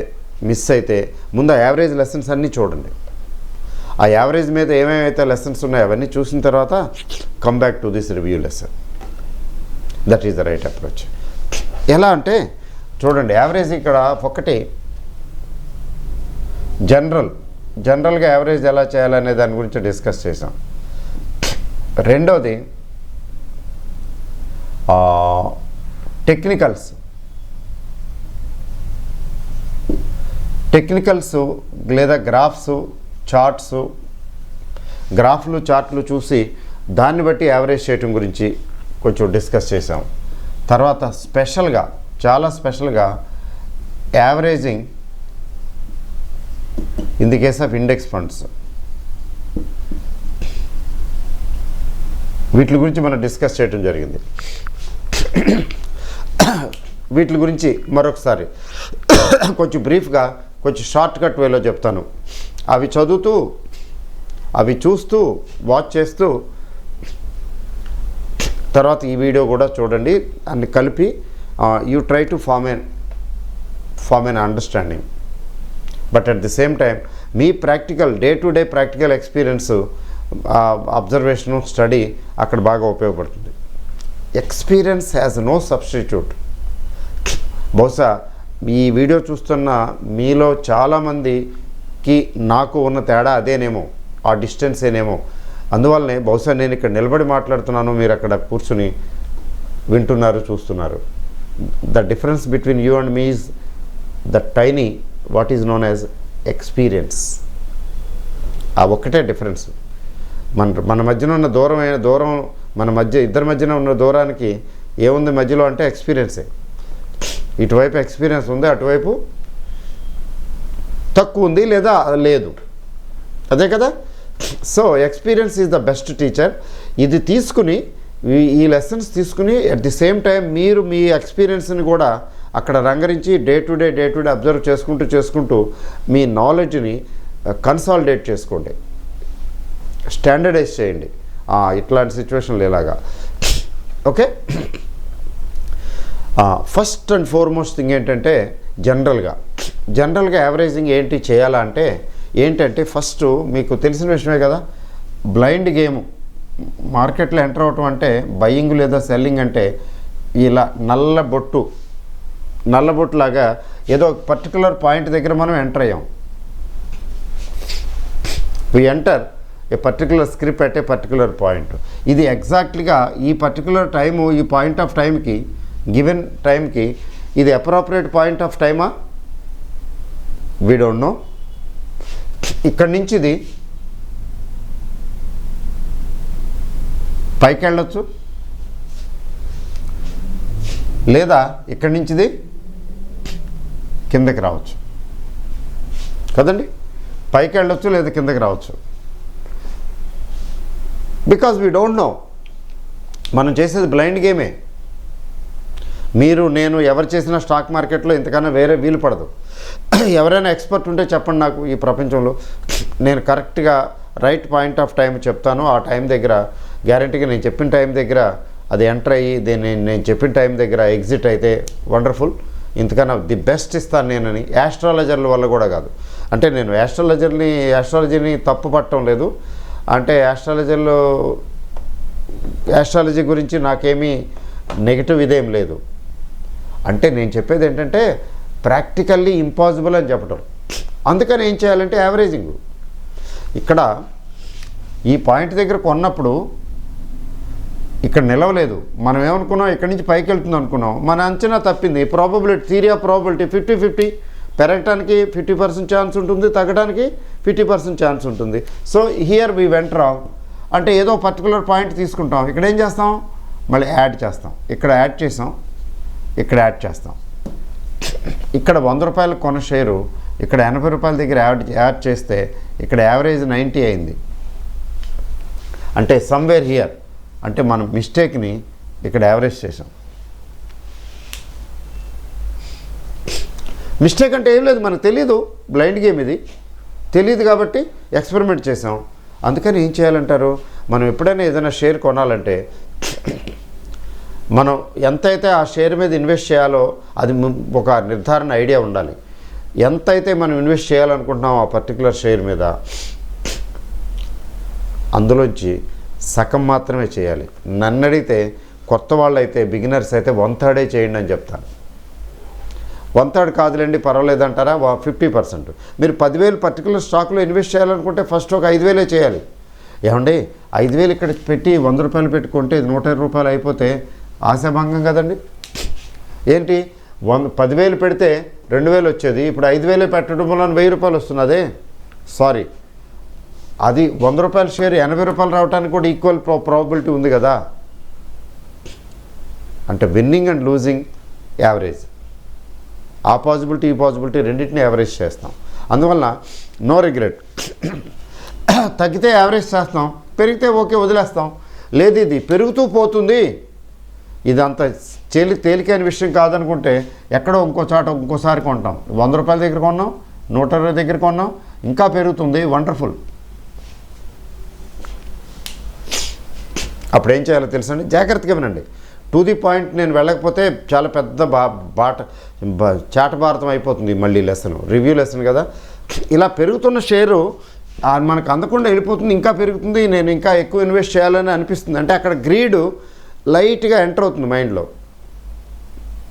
మిస్ అయితే, ముందు ఆ యావరేజ్ లెసన్స్ అన్నీ చూడండి. ఆ యావరేజ్ మీద ఏమేమైతే లెసన్స్ ఉన్నాయో అవన్నీ చూసిన తర్వాత come back to this review lesson. That is the right approach. ఎలా అంటే చూడండి, యావరేజ్ ఇక్కడ ఒకటి జనరల్గా యావరేజ్ ఎలా చేయాలనే దాని గురించి డిస్కస్ చేసాం. రెండోది టెక్నికల్స్ లేదా గ్రాఫ్లు చార్ట్లు చూసి దాన్ని బట్టి యావరేజ్ చేయటం గురించి కొంచెం డిస్కస్ చేసాం. తర్వాత స్పెషల్గా, చాలా స్పెషల్గా averaging in the case of index funds, వీటి గురించి మనం డిస్కస్ చేయడం జరిగింది. వీటి గురించి మరొకసారి కొంచెం బ్రీఫ్గా, కొంచెం షార్ట్ కట్ వేలో చెప్తాను. అవి చదువుతూ, అవి చూస్తూ, వాచ్ చేస్తూ, తర్వాత ఈ వీడియో కూడా చూడండి. అన్ని కలిపి you try to form an understanding. But at the same time మీ practical, day to day practical experience, observation, study అక్కడ బాగా ఉపయోగపడుతుంది. Experience has no substitute. బహుశా ఈ వీడియో చూస్తున్న మీలో చాలామందికి నాకు ఉన్న తేడా అదేనేమో, ఆ డిస్టెన్స్ ఏనేమో. అందువల్లనే బహుశా నేను ఇక్కడ నిలబడి మాట్లాడుతున్నాను, మీరు అక్కడ కూర్చుని వింటున్నారు, చూస్తున్నారు. The difference between you and me is the tiny what is known as experience. ఆ ఒక్కటే డిఫరెన్స్. మన మధ్యన ఉన్న దూరం మన మధ్య, ఇద్దరి మధ్యన ఉన్న దూరానికి ఏముంది మధ్యలో అంటే ఎక్స్పీరియన్సే. ఇటువైపు ఎక్స్పీరియన్స్ ఉంది, అటువైపు తక్కువ ఉంది లేదా లేదు, అదే కదా. So experience is the best teacher. ఇది తీసుకుని, ఈ లెసన్స్ తీసుకుని అట్ ది సేమ్ టైం మీరు మీ ఎక్స్పీరియన్స్ని కూడా అక్కడ రంగరించి డే టు డే అబ్జర్వ్ చేసుకుంటూ మీ నాలెడ్జ్ని కన్సాలిడేట్ చేసుకోండి, స్టాండర్డైజ్ చేయండి ఇట్లాంటి సిచ్యువేషన్లు ఇలాగా. Okay, first and foremost thing ఏంటంటే జనరల్గా యావరేజింగ్ ఏంటి చేయాలా అంటే ఏంటంటే, ఫస్ట్ మీకు తెలిసిన విషయమే కదా, బ్లైండ్ గేమ్ మార్కెట్లో ఎంటర్ అవటం అంటే, బయింగ్ లేదా సెల్లింగ్ అంటే ఇలా నల్లబొట్టులాగా ఏదో పర్టికులర్ పాయింట్ దగ్గర మనం ఎంటర్ అయ్యాం. We enter a particular script at a particular point. ఇది ఎగ్జాక్ట్లీగా ఈ పర్టికులర్ టైము, ఈ పాయింట్ ఆఫ్ టైంకి, గివెన్ టైంకి ఇది అప్రోప్రియేట్ పాయింట్ ఆఫ్ టైమా? We don't know. ఇక్కడి నుంచి ఇది పైకి వెళ్ళొచ్చు, లేదా ఇక్కడి నుంచి ఇది కిందకి రావచ్చు కదండి. పైకి వెళ్ళొచ్చు లేదా కిందకి రావచ్చు. Because we don't no. మనం చేసేది బ్లైండ్ గేమే. మీరు, నేను, ఎవరు చేసిన స్టాక్ మార్కెట్లో ఇంతకన్నా వేరే వీలు పడదు. ఎవరైనా ఎక్స్పర్ట్ ఉంటే చెప్పండి నాకు ఈ ప్రపంచంలో. నేను కరెక్ట్గా రైట్ పాయింట్ ఆఫ్ టైం చెప్తాను. ఆ టైం దగ్గర గ్యారంటీగా నేను చెప్పిన టైం దగ్గర అది ఎంటర్ అయ్యి నేను చెప్పిన టైం దగ్గర ఎగ్జిట్ అయితే వండర్ఫుల్. ఇంతకన్నా ది బెస్ట్ ఇస్తాను నేనని. యాస్ట్రాలజర్ల వల్ల కూడా కాదు. అంటే నేను యాస్ట్రాలజీని తప్పు పట్టడం లేదు. అంటే యాస్ట్రాలజీ గురించి నాకేమీ నెగిటివ్ ఇదేం లేదు. అంటే నేను చెప్పేది ఏంటంటే ప్రాక్టికల్లీ ఇంపాసిబుల్ అని చెప్పడం. అందుకని ఏం చేయాలంటే యావరేజింగ్. ఇక్కడ ఈ పాయింట్ దగ్గర కొన్నప్పుడు ఇక్కడ నిలవలేదు. మనం ఏమనుకున్నాం, ఇక్కడి నుంచి పైకి వెళ్తుంది అనుకున్నాం. మన అంచనా తప్పింది. Theory of probability 50-50. పెరగటానికి 50% ఛాన్స్ ఉంటుంది, తగ్గడానికి 50% ఛాన్స్ ఉంటుంది. So here we went wrong. అంటే ఏదో పర్టికులర్ పాయింట్ తీసుకుంటాం, ఇక్కడ ఏం చేస్తాం, మళ్ళీ యాడ్ చేస్తాం. ఇక్కడ యాడ్ చేస్తాం, ఇక్కడ యాడ్ చేస్తాం. ఇక్కడ 100 రూపాయలు కొన్న షేరు ఇక్కడ 80 రూపాయల దగ్గర యాడ్ చేస్తే ఇక్కడ యావరేజ్ 90 అయింది. అంటే సమ్వేర్ హియర్, అంటే మనం మిస్టేక్ని ఇక్కడ యావరేజ్ చేసాం. మిస్టేక్ అంటే ఏం లేదు, మనకు తెలీదు. బ్లైండ్ గేమ్ ఇది తెలియదు కాబట్టి ఎక్స్పెరిమెంట్ చేసాం. అందుకని ఏం చేయాలంటారు, మనం ఎప్పుడైనా ఏదైనా షేర్ కొనాలంటే మనం ఎంతైతే ఆ షేర్ మీద ఇన్వెస్ట్ చేయాలో అది ఒక నిర్ధారణ ఐడియా ఉండాలి. ఎంతైతే మనం ఇన్వెస్ట్ చేయాలనుకుంటున్నాం ఆ పర్టికులర్ షేర్ మీద, అందులోంచి సగం మాత్రమే చేయాలి. నన్ను అడిగితే కొత్త వాళ్ళు అయితే, బిగినర్స్ అయితే 1/3 చేయండి అని చెప్తాను. 1/3 కాదులేండి పర్వాలేదంటారా, 50%. మీరు 10,000 పర్టికులర్ స్టాక్లో ఇన్వెస్ట్ చేయాలనుకుంటే ఫస్ట్ ఒక 5,000 చేయాలి. ఏమండి 5,000 ఇక్కడ పెట్టి 100 రూపాయలు పెట్టుకుంటే 120 రూపాయలు అయిపోతే ఆశాభంగం కదండి. ఏంటి 10,000 పెడితే 2,000 వచ్చేది, ఇప్పుడు 5,000 పెట్టడం వల్ల 1,000 రూపాయలు వస్తున్నదే. సారీ, అది 100 రూపాయల షేర్ 80 రూపాయలు రావడానికి కూడా ఈక్వల్ ప్రాబబిలిటీ ఉంది కదా. అంటే విన్నింగ్ అండ్ లూజింగ్ యావరేజ్, ఆ పాజిబిలిటీ ఈ పాజిబిలిటీ రెండింటిని యావరేజ్ చేస్తాం. అందువల్ల నో రిగ్రెట్. తగ్గితే యావరేజ్ చేస్తాం, పెరిగితే ఓకే వదిలేస్తాం. లేదు ఇది పెరుగుతూ పోతుంది, ఇది అంత తేలికైన విషయం కాదనుకుంటే ఎక్కడో ఇంకో చోట ఇంకోసారి కొంటాం. 100 రూపాయల దగ్గర కొన్నాం, 120 దగ్గర కొన్నాం, ఇంకా పెరుగుతుంది, వండర్ఫుల్. అప్పుడు ఏం చేయాలో తెలుసండి, జాగ్రత్తగా వినండి. టు ది పాయింట్ నేను వెళ్ళకపోతే చాలా పెద్ద చాటభారతం అయిపోతుంది. మళ్ళీ లెసన్ రివ్యూ లెసన్ కదా. ఇలా పెరుగుతున్న షేరు మనకు అందకుండా వెళ్ళిపోతుంది, ఇంకా పెరుగుతుంది, నేను ఇంకా ఎక్కువ ఇన్వెస్ట్ చేయాలని అనిపిస్తుంది. అంటే అక్కడ గ్రీడ్ లైట్గా ఎంటర్ అవుతుంది మైండ్లో.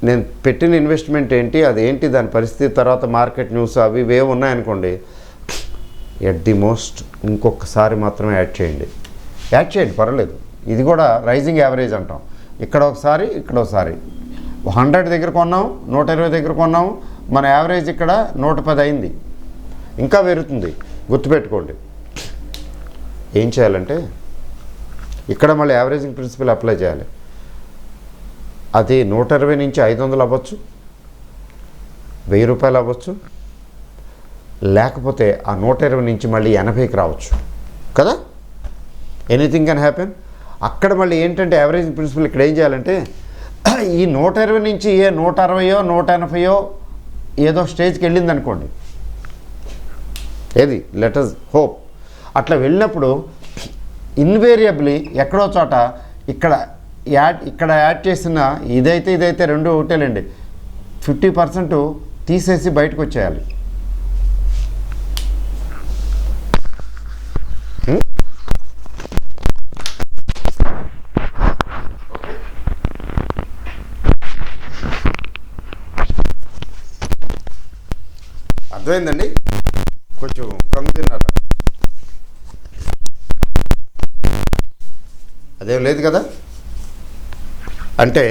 నేను పెట్టిన ఇన్వెస్ట్మెంట్ ఏంటి, అదేంటి, దాని పరిస్థితి, తర్వాత మార్కెట్ న్యూస్ అవి ఇవే ఉన్నాయనుకోండి, ఎట్ ది మోస్ట్ ఇంకొకసారి మాత్రమే యాడ్ చేయండి పర్వాలేదు. ఇది కూడా రైజింగ్ యావరేజ్ అంటాం. ఇక్కడ ఒకసారి 100 దగ్గర కొన్నాం, 120 దగ్గర కొన్నాము, మన యావరేజ్ ఇక్కడ 110 అయింది, ఇంకా పెరుగుతుంది. గుర్తుపెట్టుకోండి. ఏం చేయాలంటే ఇక్కడ మళ్ళీ యావరేజింగ్ ప్రిన్సిపల్ అప్లై చేయాలి. అది 120 నుంచి 500 అవ్వచ్చు, 1000 రూపాయలు అవ్వచ్చు, లేకపోతే ఆ 120 నుంచి మళ్ళీ 80కి రావచ్చు కదా. Anything can happen. అక్కడ మళ్ళీ ఏంటంటే యావరేజింగ్ ప్రిన్సిపల్ ఇక్కడ ఏం చేయాలంటే ఈ 120 నుంచి 160 180 ఏదో స్టేజ్కి వెళ్ళింది అనుకోండి, ఏది లెట్ us హోప్. అట్లా వెళ్ళినప్పుడు ఇన్వేరియబుల్లీ ఎక్కడో చోట ఇక్కడ యాడ్ చేసిన ఇదైతే రెండు ఒకటేలేండి, 50% తీసేసి బయటకు వచ్చేయాలి. అర్థమైందండి? కొంచెం కంగు తిన్నారా? అదేం లేదు కదా. అంటే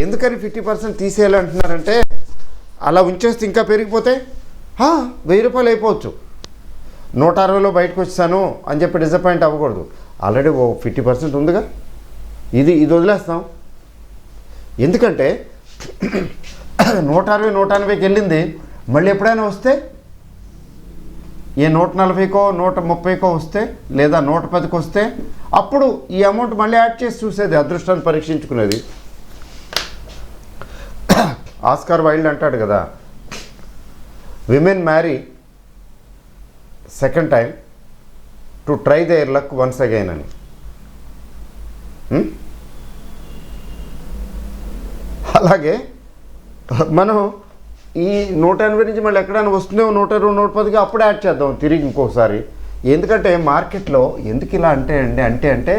ఎందుకని 50% తీసేయాలంటున్నారంటే అలా ఉంచేస్తే ఇంకా పెరిగిపోతే 1000 రూపాయలు అయిపోవచ్చు. 160లో బయటకు వచ్చాను అని చెప్పి డిసప్పాయింట్ అవ్వకూడదు. ఆల్రెడీ 50% ఉందిగా, ఇది వదిలేస్తాం. ఎందుకంటే 160 180కి వెళ్ళింది, మళ్ళీ ఎప్పుడైనా వస్తే 140కో 130కో వస్తే లేదా 110కి వస్తే అప్పుడు ఈ అమౌంట్ మళ్ళీ యాడ్ చేసి చూసేది, అదృష్టాన్ని పరీక్షించుకునేది. ఆస్కార్ వైల్డ్ అంటాడు కదా, women marry second time to try there luck once again అని. అలాగే మనం ఈ 180 నుంచి మళ్ళీ ఎక్కడైనా వస్తుందేమో 120 110కి అప్పుడు యాడ్ చేద్దాం తిరిగి ఇంకోసారి. ఎందుకంటే మార్కెట్లో ఎందుకు ఇలా అంటే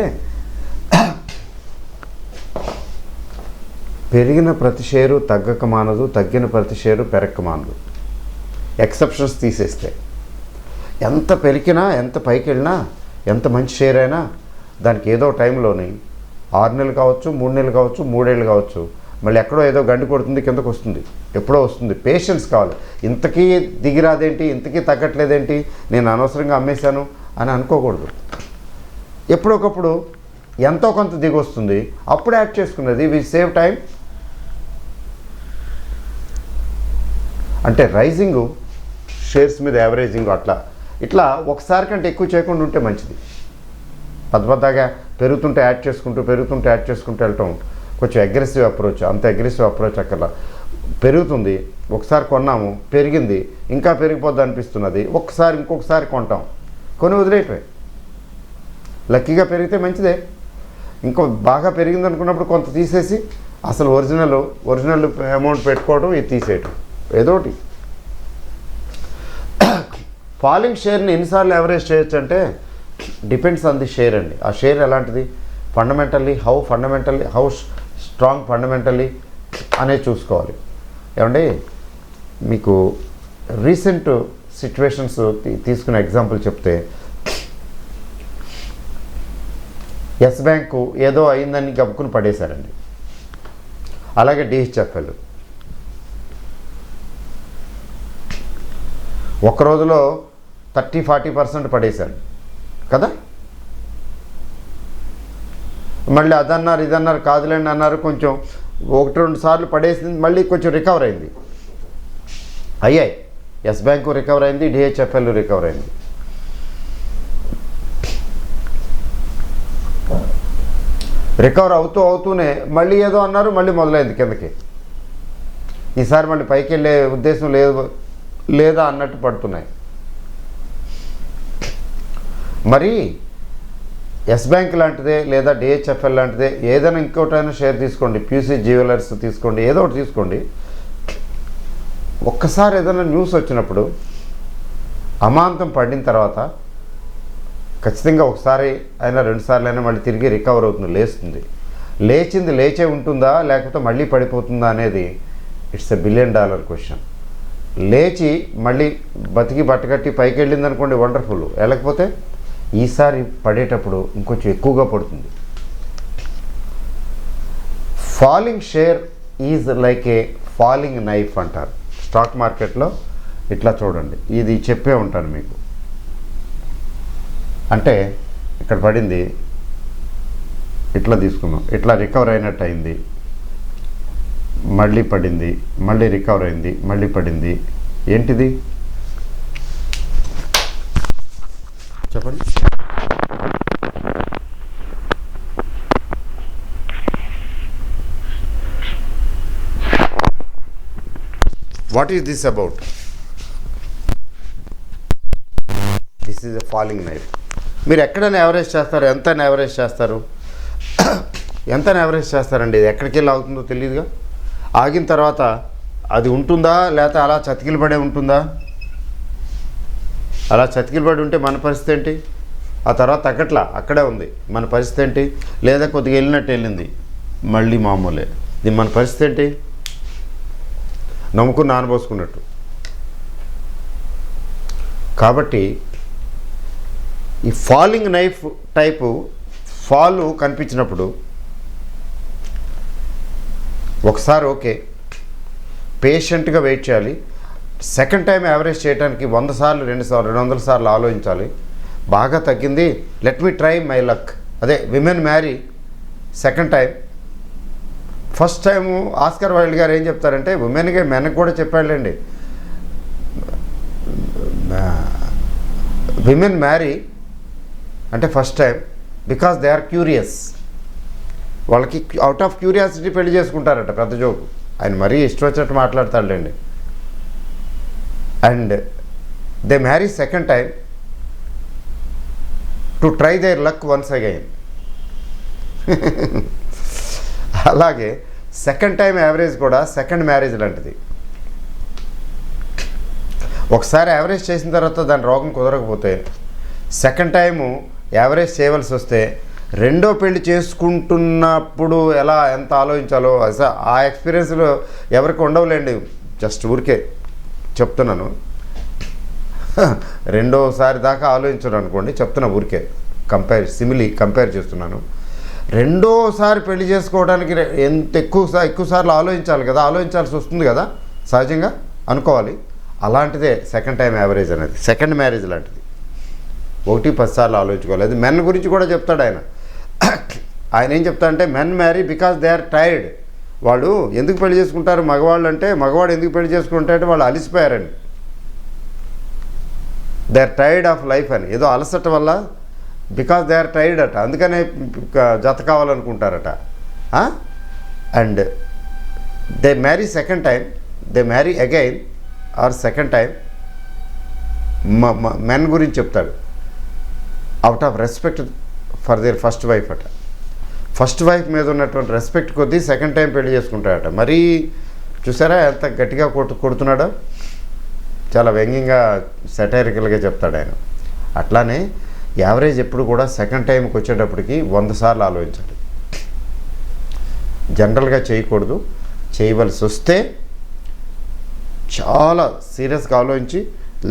పెరిగిన ప్రతి షేరు తగ్గక మానదు, తగ్గిన ప్రతి షేరు పెరక్క మానదు. ఎక్సెప్షన్స్ తీసేస్తే ఎంత పెరిగినా, ఎంత పైకి వెళ్ళినా, ఎంత మంచి షేర్ అయినా దానికి ఏదో టైంలోని 6 నెలలు కావచ్చు, 3 నెలలు కావచ్చు, 3 ఏళ్ళు కావచ్చు, మళ్ళీ ఎక్కడో ఏదో గండి కొడుతుంది, కిందకు వస్తుంది, ఎప్పుడో వస్తుంది. పేషెన్స్ కావాలి. ఇంతకీ దిగిరాదేంటి, ఇంతకీ తగ్గట్లేదేంటి, నేను అనవసరంగా అమ్మేశాను అని అనుకోకూడదు. ఎప్పుడొకప్పుడు ఎంతో కొంత దిగి వస్తుంది, అప్పుడు యాడ్ చేసుకున్నది. వి సేవ్ టైం. అంటే రైజింగు షేర్స్ మీద యావరేజింగ్ ఇట్లా ఒకసారి కంటే ఎక్కువ చేయకుండా ఉంటే మంచిది. పెద్దగా పెరుగుతుంటే యాడ్ చేసుకుంటూ వెళ్ళటం కొంచెం అగ్రెసివ్ అప్రోచ్. అంత అగ్రెసివ్ అప్రోచ్ అక్కర్లా. పెరుగుతుంది, ఒకసారి కొన్నాము, పెరిగింది, ఇంకా పెరిగిపోద్ది అనిపిస్తున్నది, ఇంకొకసారి కొంటాం, కొని వదిలేయటమే. లక్కీగా పెరిగితే మంచిదే. ఇంకో బాగా పెరిగింది అనుకున్నప్పుడు కొంత తీసేసి అసలు ఒరిజినల్ అమౌంట్ పెట్టుకోవడం, ఇది తీసేయటం, ఏదోటి. ఫాలింగ్ షేర్ని ఎన్నిసార్లు యావరేజ్ చేయొచ్చు అంటే డిపెండ్స్ ఆన్ ది షేర్ అండి. ఆ షేర్ ఎలాంటిది, హౌ స్ట్రాంగ్ ఫండమెంటల్లీ అనేది చూసుకోవాలి. ఏమండి, మీకు రీసెంట్ సిచ్యువేషన్స్ తీసుకునే ఎగ్జాంపుల్ చెప్తే, ఎస్ బ్యాంకు ఏదో అయిందని గబుక్కుని పడేశారండి. అలాగే డిహెచ్ఎఫ్ఎల్ ఒక్క రోజులో 30-40% పడేశారు కదా. మళ్ళీ అదన్నారు ఇదన్నారు కాదులేండి అన్నారు, కొంచెం 1-2 సార్లు పడేసింది, మళ్ళీ కొంచెం రికవర్ అయింది. అయ్యాయి, ఎస్ బ్యాంకు రికవర్ అయింది, డిహెచ్ఎఫ్ఎల్ రికవర్ అయింది. రికవర్ అవుతూనే మళ్ళీ ఏదో అన్నారు, మళ్ళీ మొదలైంది కిందకి. ఈసారి మళ్ళీ పైకి వెళ్ళే ఉద్దేశం లేదా అన్నట్టు పడుతున్నాయి. మరి ఎస్ బ్యాంక్ లాంటిదే లేదా డిహెచ్ఎఫ్ఎల్ లాంటిదే ఏదైనా ఇంకోటైనా షేర్ తీసుకోండి, ప్యూసీ జ్యువెలర్స్ తీసుకోండి, ఏదో ఒకటి తీసుకోండి. ఒక్కసారి ఏదైనా న్యూస్ వచ్చినప్పుడు అమాంతం పడిన తర్వాత ఖచ్చితంగా ఒకసారి అయినా 2 సార్లు అయినా మళ్ళీ తిరిగి రికవర్ అవుతుంది, లేస్తుంది. లేచింది లేచే ఉంటుందా లేకపోతే మళ్ళీ పడిపోతుందా అనేది ఇట్స్ $1 బిలియన్ క్వశ్చన్. లేచి మళ్ళీ బతికి బట్టగట్టి పైకి వెళ్ళింది అనుకోండి, వండర్ఫుల్. వెళ్ళకపోతే ఈసారి పడేటప్పుడు ఇంకొంచెం ఎక్కువగా పడుతుంది. Falling share is like A falling knife అంటారు స్టాక్ మార్కెట్లో. ఇట్లా చూడండి, ఇది చెప్పే ఉంటాను మీకు. అంటే ఇక్కడ పడింది, ఇట్లా తీసుకున్నాం, ఇట్లా రికవర్ అయినట్టు అయింది, మళ్ళీ పడింది, మళ్ళీ రికవర్ అయింది, మళ్ళీ పడింది. ఏంటిది చెప్పండి? What is this about? This is a falling knife. మీరు ఎక్కడైనా యావరేజ్ చేస్తారు, ఎంత యావరేజ్ చేస్తారు, ఎంత యావరేజ్ చేస్తారండి? ఇది ఎక్కడికి వెళ్ళి ఆగుతుందో తెలియదుగా. ఆగిన తర్వాత అది ఉంటుందా లేకపోతే అలా చతికిలు పడే ఉంటుందా? అలా చతికిలు పడి ఉంటే మన పరిస్థితి ఏంటి? ఆ తర్వాత తగ్గట్లా అక్కడే ఉంది, మన పరిస్థితి ఏంటి? లేదా కొద్దిగా వెళ్ళినట్టు వెళ్ళింది, మళ్ళీ మామూలే. ఇది మన పరిస్థితి ఏంటి? నమ్ముకుని నానబోసుకున్నట్టు. కాబట్టి ఈ ఫాలింగ్ నైఫ్ టైపు ఫాలు కనిపించినప్పుడు ఒకసారి ఓకే, పేషెంట్గా వెయిట్ చేయాలి. సెకండ్ టైం యావరేజ్ చేయడానికి 100 సార్లు 200 సార్లు ఆలోచించాలి. బాగా తగ్గింది, let me try my luck. అదే women marry second time. First time Oscar Wilde garu ఏం చెప్తారంటే, ఉమెన్గా మెన్కి కూడా చెప్పాడండి, విమెన్ మ్యారీ అంటే first time because they are curious. వాళ్ళకి అవుట్ ఆఫ్ క్యూరియాసిటీ పెళ్లి చేసుకుంటారట. పెద్ద జోకు. ఆయన మరీ ఇష్టం వచ్చినట్టు మాట్లాడతాడులేండి. And they marry second time to try there luck once again. అలాగే సెకండ్ టైం యావరేజ్ కూడా సెకండ్ మ్యారేజ్ లాంటిది. ఒకసారి యావరేజ్ చేసిన తర్వాత దాని రోగం కుదరకపోతే సెకండ్ టైము యావరేజ్ చేయవలసి వస్తే రెండో పెళ్లి చేసుకుంటున్నప్పుడు ఎంత ఆలోచించాలో ఆ ఎక్స్పీరియన్స్లో ఎవరికి ఉండవులేండి. జస్ట్ ఊరికే చెప్తున్నాను. రెండోసారి దాకా ఆలోచించను అనుకోండి, చెప్తున్నా ఊరికే కంపేర్ చేస్తున్నాను. రెండోసారి పెళ్లి చేసుకోవడానికి ఎంత ఎక్కువసార్లు ఆలోచించాలి కదా, ఆలోచించాల్సి వస్తుంది కదా, సహజంగా అనుకోవాలి. అలాంటిదే సెకండ్ టైం యావరేజ్ అనేది, సెకండ్ మ్యారేజ్ లాంటిది. 1-10 సార్లు ఆలోచించుకోవాలి. అది మెన్ గురించి కూడా చెప్తాడు ఆయన. ఆయన ఏం చెప్తాడంటే, men marry because they are tired. వాళ్ళు ఎందుకు పెళ్లి చేసుకుంటారు మగవాళ్ళు అంటే, మగవాడు ఎందుకు పెళ్లి చేసుకుంటారంటే వాళ్ళు అలసిపోయారని, they are tired of life అని. ఏదో అలసట వల్ల బికాస్ దే ఆర్ టైర్డ్ అట, అందుకనే జత కావాలనుకుంటారట. And they marry second time, they marry again or second time. Men గురించి చెప్తాడు, out of respect for their first wife అట. ఫస్ట్ వైఫ్ మీద ఉన్నటువంటి రెస్పెక్ట్ కొద్దీ సెకండ్ టైం పెళ్లి చేసుకుంటాడట. మరీ చూసారా ఎంత గట్టిగా కొడుతున్నాడో, చాలా వ్యంగ్యంగా సెటైరికల్గా చెప్తాడు ఆయన. అట్లానే యావరేజ్ ఎప్పుడు కూడా సెకండ్ టైంకి వచ్చేటప్పటికి 100 సార్లు ఆలోచించాలి. జనరల్గా చేయకూడదు. చేయవలసి వస్తే చాలా సీరియస్గా ఆలోచించి,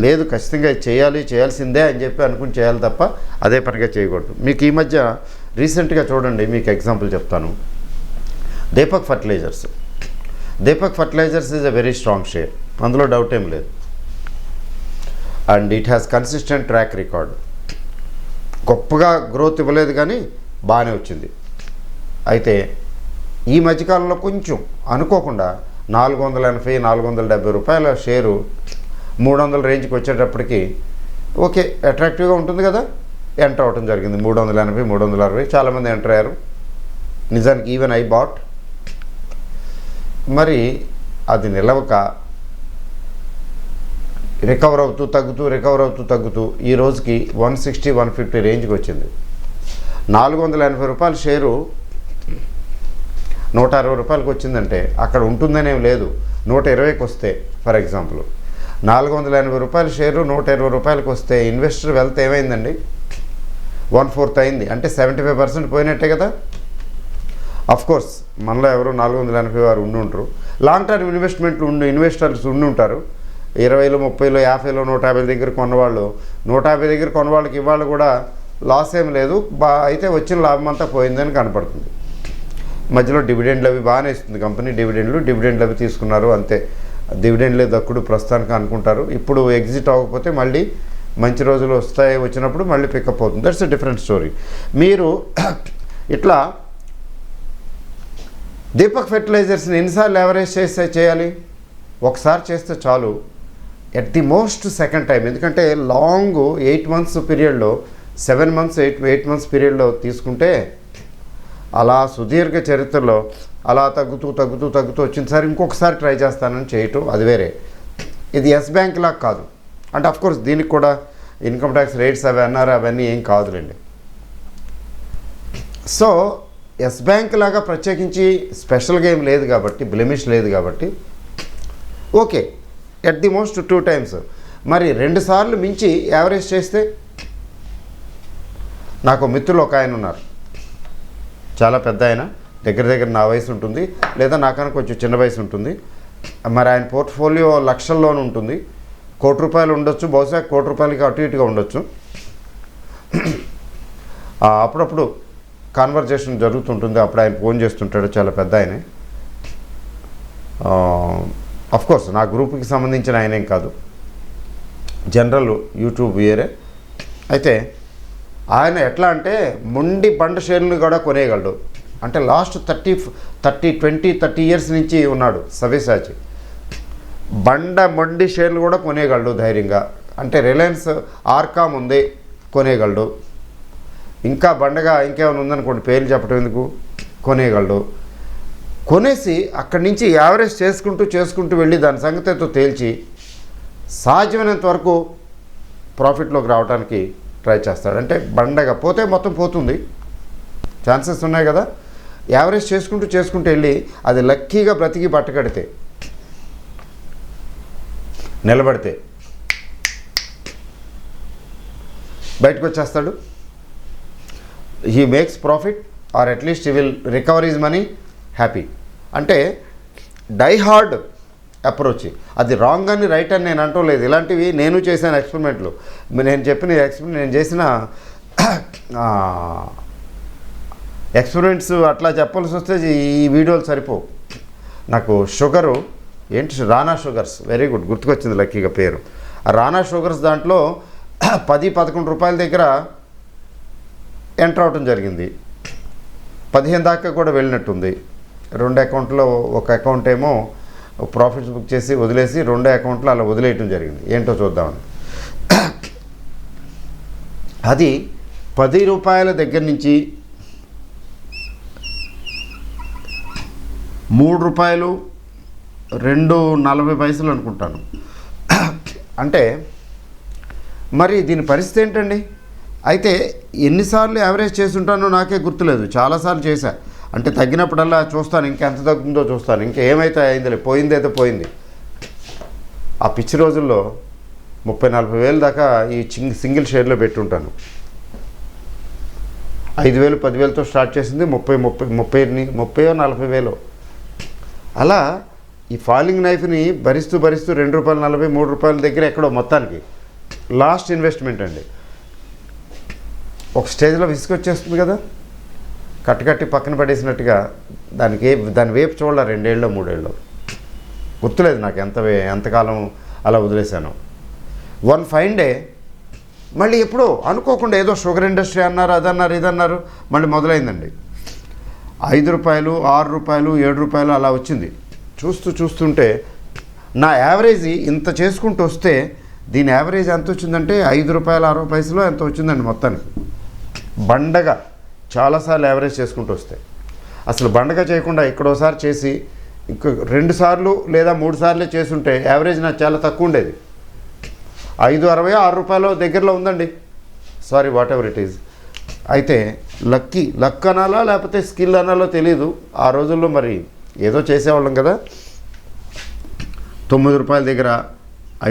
లేదు ఖచ్చితంగా చేయాల్సిందే అని చెప్పి అనుకుని చేయాలి తప్ప అదే పనిగా చేయకూడదు. మీకు ఈ మధ్య రీసెంట్గా చూడండి, మీకు ఎగ్జాంపుల్ చెప్తాను. Deepak fertilizers is a very strong share, అందులో డౌట్ ఏం లేదు. And it has consistent track record. గొప్పగా గ్రోత్ ఇవ్వలేదు కానీ బాగానే వచ్చింది. అయితే ఈ మధ్యకాలంలో కొంచెం అనుకోకుండా 480 470 రూపాయల షేరు 300 రేంజ్కి వచ్చేటప్పటికి ఓకే అట్రాక్టివ్గా ఉంటుంది కదా, ఎంటర్ అవ్వటం జరిగింది. 380 360 చాలామంది ఎంటర్ అయ్యారు. నిజానికి ఈవెన్ ఐ బాట్. మరి అది నిలవక రికవర్ అవుతూ తగ్గుతూ ఈ రోజుకి 160 150 రేంజ్కి వచ్చింది. 480 రూపాయల షేరు 160 రూపాయలకి వచ్చిందంటే అక్కడ ఉంటుందనేం లేదు. 120కి వస్తే ఫర్ ఎగ్జాంపుల్ 480 రూపాయల షేరు 120 రూపాయలకి వస్తే ఇన్వెస్టర్ వెల్త్ ఏమైందండి? 1/4 అయింది. అంటే 75% పోయినట్టే కదా. కోర్స్ మనలో ఎవరు 480 వారు ఉండుంటారు. లాంగ్ టర్మ్ ఇన్వెస్టర్స్ ఉండుంటారు. 20లో 30లో 50లో 150 దగ్గర కొన్నవాళ్ళు 150 దగ్గర కొన్నవాళ్ళకి ఇవాళ కూడా లాస్ ఏం లేదు, అయితే వచ్చిన లాభం అంతా పోయిందని కనపడుతుంది. మధ్యలో డివిడెండ్లు అవి బాగానే ఇస్తుంది కంపెనీ. డివిడెండ్లు అవి తీసుకున్నారు అంతే. డివిడెండ్లే దక్కుడు ప్రస్తుతానికి అనుకుంటారు. ఇప్పుడు ఎగ్జిట్ అవ్వకపోతే మళ్ళీ మంచి రోజులు వచ్చినప్పుడు మళ్ళీ పికప్ అవుతుంది. That's a different story. మీరు ఇట్లా దీపక్ ఫెర్టిలైజర్స్ని ఎన్నిసార్లు ఎవరేజ్ చేయాలి? ఒకసారి చేస్తే చాలు. At the most second time. ఎందుకంటే లాంగ్ 8 మంత్స్ పీరియడ్లో 7 మంత్స్ 8 మంత్స్ పీరియడ్లో తీసుకుంటే అలా సుదీర్ఘ చరిత్రలో అలా తగ్గుతూ వచ్చినసారి ఇంకొకసారి ట్రై చేస్తానని చేయటం అది వేరే. ఇది ఎస్ బ్యాంక్ లాగా కాదు. అంటే అఫ్కోర్స్ దీనికి కూడా ఇన్కమ్ ట్యాక్స్ రేట్స్ అవి అన్నారు, అవన్నీ ఏం కాదులేండి. సో ఎస్ బ్యాంక్ లాగా ప్రత్యేకించి స్పెషల్గా ఏం లేదు కాబట్టి, బ్లెమిష్ లేదు కాబట్టి okay at the most 2 times. మరి 2 సార్లు మించి యావరేజ్ చేస్తే, నాకు మిత్రులు ఒక ఆయన ఉన్నారు, చాలా పెద్ద ఆయన, దగ్గర నా వయసు ఉంటుంది, లేదా నాకన్నా కొంచెం చిన్న వయసు ఉంటుంది. మరి ఆయన పోర్ట్ఫోలియో లక్షల్లోనూ ఉంటుంది. 1 కోటి రూపాయలు ఉండొచ్చు, బహుశా 1 కోటి రూపాయలకి అటు ఇటుగా ఉండొచ్చు. అప్పుడప్పుడు కాన్వర్జేషన్ జరుగుతుంటుంది. అప్పుడు ఆయన ఫోన్ చేస్తుంటాడు, చాలా పెద్ద ఆయనే. అఫ్కోర్స్ నా గ్రూప్కి సంబంధించిన ఆయనేం కాదు, జనరల్ యూట్యూబ్ వేరే. అయితే ఆయన ఎట్లా అంటే మొండి బండ షేర్లను కూడా కొనేయగలడు. అంటే లాస్ట్ 30 ఇయర్స్ నుంచి ఉన్నాడు సవ్యసాచి. మొండి షేర్లు కూడా కొనేయగలడు ధైర్యంగా. అంటే రిలయన్స్ ఆర్కామ్ ఉంది, కొనేయగలడు. ఇంకా బండగా ఇంకేమైనా ఉందనుకోండి, పేర్లు చెప్పడం ఎందుకు, కొనేయగలడు. కొనేసి అక్కడి నుంచి యావరేజ్ చేసుకుంటూ వెళ్ళి దాని సంగతితో తేల్చి సాధ్యమైనంత వరకు ప్రాఫిట్లోకి రావడానికి ట్రై చేస్తాడు. అంటే బండగా పోతే మొత్తం పోతుంది, ఛాన్సెస్ ఉన్నాయి కదా. యావరేజ్ చేసుకుంటూ వెళ్ళి అది లక్కీగా బ్రతికి బట్టకడితే, నిలబడితే బయటకు వచ్చేస్తాడు. He makes profit or at least he will recover his money happy. అంటే డై హార్డ్ అప్రోచ్. అది రాంగ్ అని రైట్ అని నేను అంటూ లేదు. ఇలాంటివి నేను చేశాను ఎక్స్పెరిమెంట్లు. నేను చేసిన ఎక్స్పెరిమెంట్స్ అట్లా చెప్పాల్సి వస్తే ఈ వీడియోలు సరిపోవు. నాకు షుగరు రానా షుగర్స్, వెరీ గుడ్, గుర్తుకొచ్చింది లక్కీగా పేరు. ఆ రానా షుగర్స్ దాంట్లో 10-11 రూపాయల దగ్గర ఎంటర్ అవటం జరిగింది. 15 దాకా కూడా వెళ్ళినట్టుంది. 2 అకౌంట్లో ఒక అకౌంట్ ఏమో ప్రాఫిట్స్ బుక్ చేసి వదిలేసి 2 అకౌంట్లో అలా వదిలేయటం జరిగింది. ఏంటో చూద్దామని. అది 10 రూపాయల దగ్గర నుంచి 3 రూపాయలు 2.40 అనుకుంటాను. అంటే మరి దీని పరిస్థితి ఏంటండి? అయితే ఎన్నిసార్లు యావరేజ్ చేసుంటానో నాకే గుర్తులేదు. చాలాసార్లు చేశా. అంటే తగ్గినప్పుడల్లా చూస్తాను, ఇంకెంత తగ్గుతుందో చూస్తాను, ఇంకేమైతే అయిందిలే, పోయిందైతే పోయింది. ఆ పిచ్చి రోజుల్లో 30-40 వేలు దాకా ఈ సింగిల్ షేర్లో పెట్టుంటాను. 5,000 10,000తో స్టార్ట్ చేసింది 30-40 వేలు. అలా ఈ ఫాలింగ్ నైఫ్ని భరిస్తూ 2 రూపాయలు 40 3 రూపాయల దగ్గర ఎక్కడో మొత్తానికి లాస్ట్ ఇన్వెస్ట్మెంట్ అండి. ఒక స్టేజ్లో విసుకొచ్చేస్తుంది కదా, కట్టి పక్కన పడేసినట్టుగా. దాని వైపు చూడాల 2 ఏళ్ళో 3 ఏళ్ళో గుర్తులేదు నాకు ఎంతకాలం అలా వదిలేశాను. వన్ ఫైన్ డే మళ్ళీ ఎప్పుడో అనుకోకుండా ఏదో షుగర్ ఇండస్ట్రీ అన్నారు, అదన్నారు, ఇదన్నారు, మళ్ళీ మొదలైందండి. రూపాయలు 6 రూపాయలు 7 రూపాయలు అలా వచ్చింది. చూస్తుంటే నా యావరేజ్ ఇంత చేసుకుంటూ వస్తే దీని యావరేజ్ ఎంత వచ్చిందంటే 5 రూపాయలు 60 పైసలు ఎంత వచ్చిందండి మొత్తానికి. బండగా చాలాసార్లు యావరేజ్ చేసుకుంటూ వస్తే, అసలు బండగా చేయకుండా ఇక్కడోసారి చేసి ఇంకో 2 సార్లు లేదా 3 సార్లే చేసుంటే యావరేజ్ నాకు చాలా తక్కువ ఉండేది. 5.60 6 రూపాయలు దగ్గరలో ఉందండి. Sorry, what ever it is. అయితే లక్ అనాలా లేకపోతే స్కిల్ అనాలో తెలీదు. ఆ రోజుల్లో మరి ఏదో చేసేవాళ్ళం కదా. 9 రూపాయల దగ్గర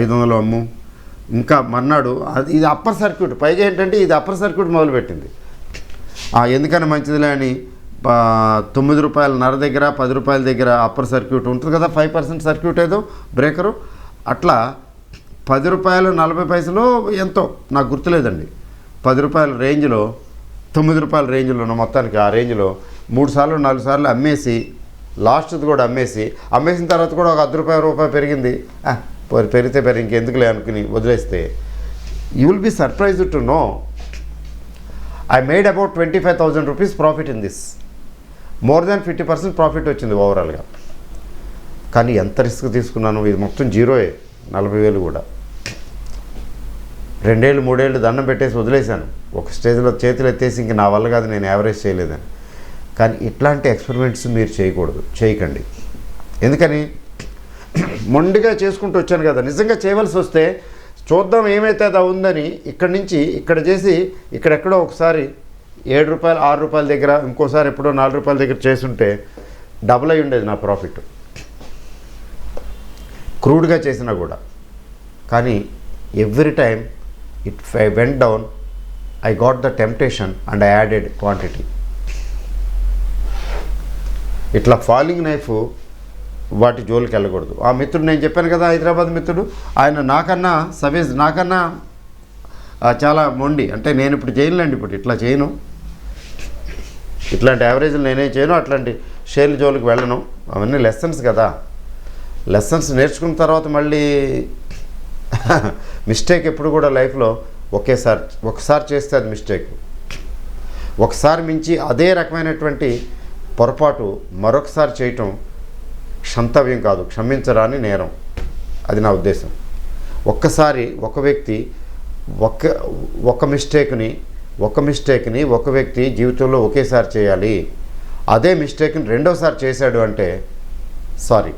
500 అమ్ము. ఇంకా మర్నాడు ఇది అప్పర్ సర్క్యూట్. పైగా ఏంటంటే ఇది అప్పర్ సర్క్యూట్ మొదలుపెట్టింది. ఎందుకని మంచిదిలే అని 9 రూపాయలన్నర దగ్గర 10 రూపాయల దగ్గర అప్పర్ సర్క్యూట్ ఉంటుంది కదా, 5% సర్క్యూట్ ఏదో బ్రేకరు. అట్లా 10 రూపాయలు 40 పైసలు ఎంతో నాకు గుర్తులేదండి. 10 రూపాయల రేంజ్లో 9 రూపాయల రేంజ్లో మొత్తానికి ఆ రేంజ్లో 3 సార్లు 4 సార్లు అమ్మేసి, లాస్ట్ది కూడా అమ్మేసిన తర్వాత కూడా ఒక రూపాయి పెరిగింది. పెరిగితే ఇంకెందుకులే అనుకుని వదిలేస్తే you will be surprised to know I made about 25,000 rupees profit in this. More than 50% profit వచ్చింది ఓవరాల్గా. కానీ ఎంత రిస్క్ తీసుకున్నాను. ఇది మొత్తం జీరోయే. 40,000 కూడా 2 ఏళ్ళు 3 ఏళ్ళు దండం పెట్టేసి వదిలేశాను. ఒక స్టేజ్లో చేతులు ఎత్తేసి ఇంక నా వల్ల కాదు, నేను యావరేజ్ చేయలేదని. కానీ ఇట్లాంటి ఎక్స్పెరిమెంట్స్ మీరు చేయకండి. ఎందుకని మొండిగా చేసుకుంటూ వచ్చాను కదా. నిజంగా చేయవలసి వస్తే చూద్దాం ఏమైతే అది ఉందని ఇక్కడి నుంచి ఇక్కడ చేసి ఇక్కడెక్కడో ఒకసారి 7 రూపాయలు 6 రూపాయల దగ్గర, ఇంకోసారి ఎప్పుడో 4 రూపాయల దగ్గర చేసుంటే డబుల్ అయి ఉండేది నా ప్రాఫిట్, క్రూడ్గా చేసినా కూడా. కానీ every time it went down, I got the temptation and I added quantity. ఇట్లా ఫాలింగ్ నైఫ్ వాటి జోలికి వెళ్ళకూడదు. ఆ మిత్రుడు నేను చెప్పాను కదా, హైదరాబాద్ మిత్రుడు, ఆయన నాకన్నా నాకన్నా చాలా మొండి. అంటే నేను ఇప్పుడు చేయనులేండి, ఇప్పుడు ఇట్లా చేయను, ఇట్లాంటి యావరేజ్లు నేనేం చేయను, అట్లాంటి షేర్ల జోలికి వెళ్ళను. అవన్నీ లెసన్స్ కదా. లెసన్స్ నేర్చుకున్న తర్వాత మళ్ళీ మిస్టేక్ ఎప్పుడు కూడా లైఫ్లో ఒకసారి చేస్తే అది మిస్టేక్. ఒకసారి మించి అదే రకమైనటువంటి పొరపాటు మరొకసారి చేయటం క్షంతవ్యం కాదు, క్షమించరాని నేరం. అది నా ఉద్దేశం. ఒక్కసారి ఒక వ్యక్తి ఒక మిస్టేక్ని ఒక వ్యక్తి జీవితంలో ఒకేసారి చేయాలి. అదే మిస్టేక్ని రెండోసారి చేశాడు అంటే సారీ,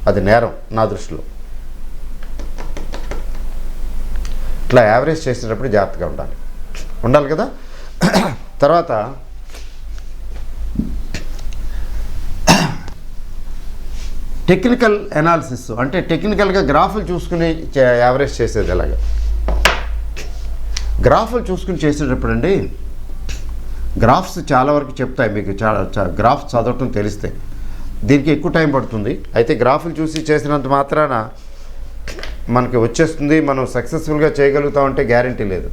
అది నేరం నా దృష్టిలో. ఇట్లా యావరేజ్ చేసేటప్పుడు జాగ్రత్తగా ఉండాలి కదా. తర్వాత టెక్నికల్ అనాలిసిస్ అంటే టెక్నికల్గా గ్రాఫులు చూసుకుని యావరేజ్ చేసేది ఎలాగా. గ్రాఫులు చూసుకుని చేసేటప్పుడు అండి, గ్రాఫ్స్ చాలా వరకు చెప్తాయి మీకు. గ్రాఫ్స్ చదవటం తెలిస్తే దీనికి ఎక్కువ టైం పడుతుంది. అయితే గ్రాఫులు చూసి చేసినంత మాత్రాన మనకి వచ్చేస్తుంది, మనం సక్సెస్ఫుల్గా చేయగలుగుతామంటే గ్యారంటీ లేదు.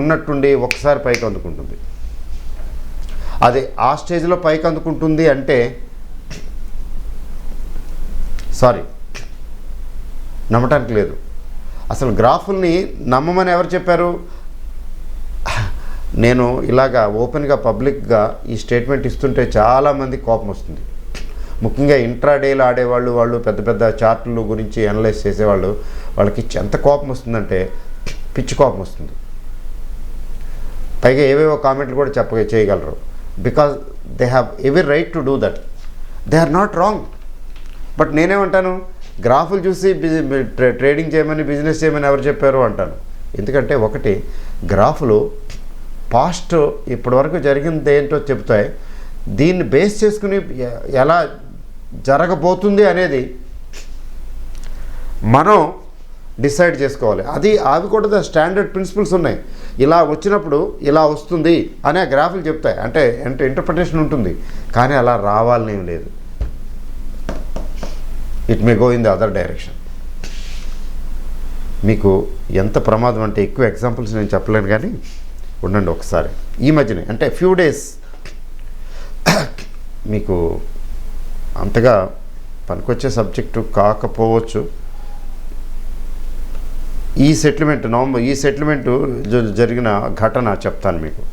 ఉన్నట్టుండి ఒకసారి పైకి అందుకుంటుంది. అది ఆ స్టేజ్లో పైకి అందుకుంటుంది అంటే సారీ, నమ్మటానికి లేదు. అసలు గ్రాఫుల్ని నమ్మమని ఎవరు చెప్పారు? నేను ఇలాగా ఓపెన్గా పబ్లిక్గా ఈ స్టేట్మెంట్ ఇస్తుంటే చాలామంది కోపం వస్తుంది. ముఖ్యంగా ఇంట్రాడేలు ఆడేవాళ్ళు, వాళ్ళు పెద్ద పెద్ద చార్టుల గురించి అనలైజ్ చేసేవాళ్ళు, వాళ్ళకి ఎంత కోపం వస్తుందంటే పిచ్చి కోపం వస్తుంది. పైగా ఏవేవో కామెంట్లు కూడా చేయగలరు. Because they have every right to do that. They are not wrong. But నేనేమంటాను, గ్రాఫులు చూసి ట్రేడింగ్ చేయమని, బిజినెస్ చేయమని ఎవరు చెప్పారు అంటాను. ఎందుకంటే ఒకటి, గ్రాఫులు పాస్ట్ ఇప్పటివరకు జరిగింది ఏంటో చెప్తాయి. దీన్ని బేస్ చేసుకుని ఎలా జరగబోతుంది అనేది మనం డిసైడ్ చేసుకోవాలి. అవి కూడా స్టాండర్డ్ ప్రిన్సిపల్స్ ఉన్నాయి. ఇలా వచ్చినప్పుడు ఇలా వస్తుంది అనే గ్రాఫులు చెప్తాయి. అంటే ఇంటర్ప్రిటేషన్ ఉంటుంది, కానీ అలా రావాలని ఏం లేదు. It may go in the other direction. మీకు ఎంత ప్రమాదం అంటే ఎక్కువ ఎగ్జాంపుల్స్ నేను చెప్పలేను, కానీ ఉండండి ఒకసారి. ఈ మధ్యనే అంటే ఫ్యూ డేస్ మీకు అంతగా పనికొచ్చే సబ్జెక్టు కాకపోవచ్చు. ఈ సెటిల్మెంట్ జరిగిన ఘటన చెప్తాను మీకు.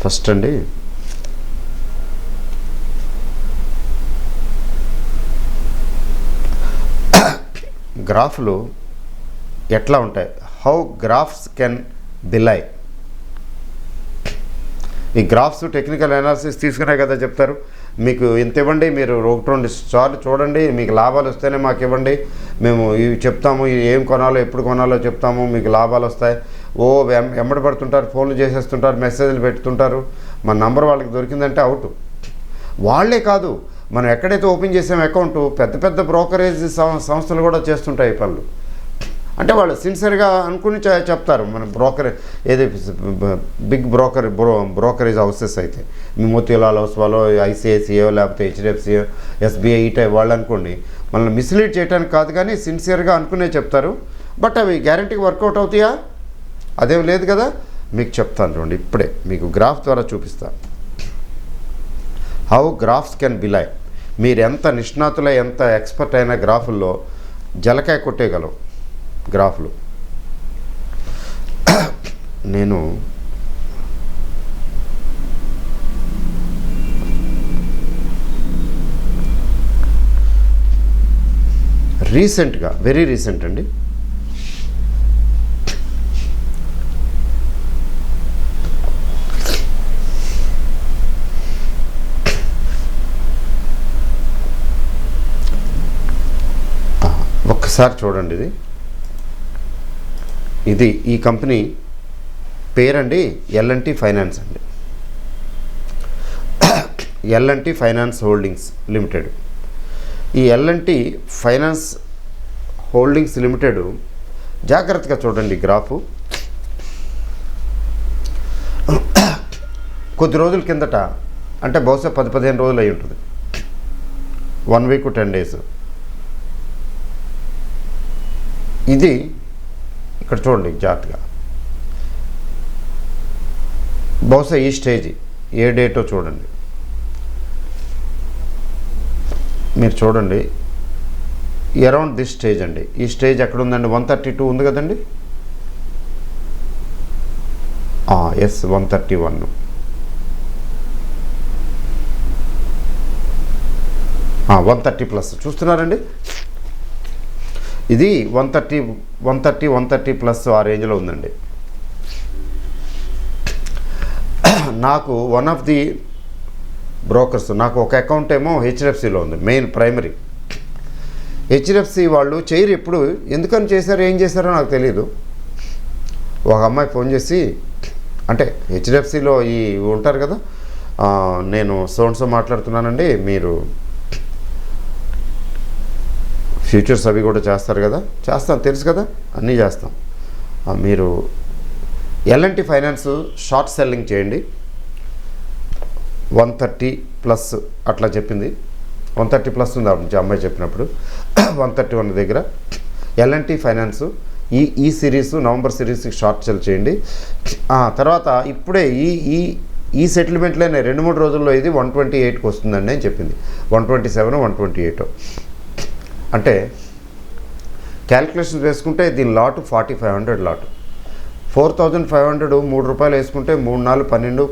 ఫస్ట్ అండి గ్రాఫ్లు ఎట్లా ఉంటాయి, హౌ గ్రాఫ్స్ కెన్ బిలై. ఈ గ్రాఫ్స్ టెక్నికల్ అనాలిసిస్ తీసుకునే కదా చెప్తారు. మీకు ఇంత ఇవ్వండి, మీరు 1-2 సార్లు చూడండి, మీకు లాభాలు వస్తేనే మాకు ఇవ్వండి, మేము ఇవి చెప్తాము, ఏం కొనాలో ఎప్పుడు కొనాలో చెప్తాము, మీకు లాభాలు వస్తాయి. ఎమ్మడి పడుతుంటారు, ఫోన్లు చేసేస్తుంటారు, మెసేజ్లు పెడుతుంటారు. మన నంబర్ వాళ్ళకి దొరికిందంటే అవుట్. వాళ్ళే కాదు, మనం ఎక్కడైతే ఓపెన్ చేసాం అకౌంట్, పెద్ద పెద్ద బ్రోకరేజ్ సంస్థలు కూడా చేస్తుంటాయి ఈ పనులు. అంటే వాళ్ళు సిన్సియర్గా అనుకుని చెప్తారు. మన ఏది బిగ్ బ్రోకరేజ్ హౌసెస్ అయితే మోతీలాల్ ఓస్వాలో, ఐసిఐసిఐ, లేకపోతే హెచ్డిఎఫ్సి, ఎస్బీఐ, ఈ టైప్ వాళ్ళు అనుకోండి, మనల్ని మిస్లీడ్ చేయడానికి కాదు కానీ సిన్సియర్గా అనుకునే చెప్తారు. బట్ అవి గ్యారంటీకి వర్కౌట్ అవుతాయా? అదేం లేదు కదా. మీకు చెప్తాను చూడండి, ఇప్పుడే మీకు గ్రాఫ్ ద్వారా చూపిస్తాను హౌ గ్రాఫ్స్ కెన్ బిలై. మీరు ఎంత నిష్ణాతులై ఎంత ఎక్స్పర్ట్ అయిన గ్రాఫుల్లో జలకాయ కొట్టేయగలవు గ్రాఫ్లు. నేను రీసెంట్గా, వెరీ రీసెంట్ అండి, ఒక్కసారి చూడండి. ఇది ఈ కంపెనీ పేరండి L&T ఫైనాన్స్ అండి. L&T finance holdings limited. ఈ L&T ఫైనాన్స్ హోల్డింగ్స్ లిమిటెడ్ జాగ్రత్తగా చూడండి గ్రాఫు. కొద్ది రోజుల కిందట, అంటే బహుశా 10-15 రోజులు అయి ఉంటుంది, 1 వీక్ 10 డేస్. ఇది ఇక్కడ చూడండి జాగ్రత్తగా, బహుశా ఈ స్టేజ్ ఏ డేటో చూడండి, మీరు చూడండి, అరౌండ్ దిస్ స్టేజ్ అండి. ఈ స్టేజ్ ఎక్కడ ఉందండి? 132 ఉంది కదండి. ఎస్, 131. 130 ప్లస్ చూస్తున్నారండి. ఇది 130 ప్లస్ ఆ రేంజ్లో ఉందండి. నాకు వన్ ఆఫ్ ది బ్రోకర్స్, నాకు ఒక అకౌంట్ ఏమో హెచ్డిఎఫ్సిలో ఉంది, మెయిన్ ప్రైమరీ. హెచ్డిఎఫ్సి వాళ్ళు చేయరు ఎప్పుడు, ఎందుకని చేశారో ఏం చేశారో నాకు తెలియదు. ఒక అమ్మాయి ఫోన్ చేసి, అంటే హెచ్డిఎఫ్సిలో ఈ ఉంటారు కదా, నేను సోన్సో మాట్లాడుతున్నానండి, మీరు ఫ్యూచర్స్ అవి కూడా చేస్తారు కదా. చేస్తాం, తెలుసు కదా, అన్నీ చేస్తాం. మీరు L&T ఫైనాన్స్ షార్ట్ సెల్లింగ్ చేయండి, 130 ప్లస్ అట్లా చెప్పింది. 130 ప్లస్ ఉంది అమ్మాయి చెప్పినప్పుడు. 131 దగ్గర L&T ఫైనాన్స్ ఈ సిరీస్, నవంబర్ సిరీస్కి షార్ట్ సెల్ చేయండి. తర్వాత ఇప్పుడే ఈ సెటిల్మెంట్లోనే 2-3 రోజుల్లో ఇది 128కి వస్తుందండి అని చెప్పింది. 127, 128. అంటే క్యాల్కులేషన్స్ వేసుకుంటే దీని లాటు 4500 లాటు. 4500 ₹3 వేసుకుంటే 3×4 12,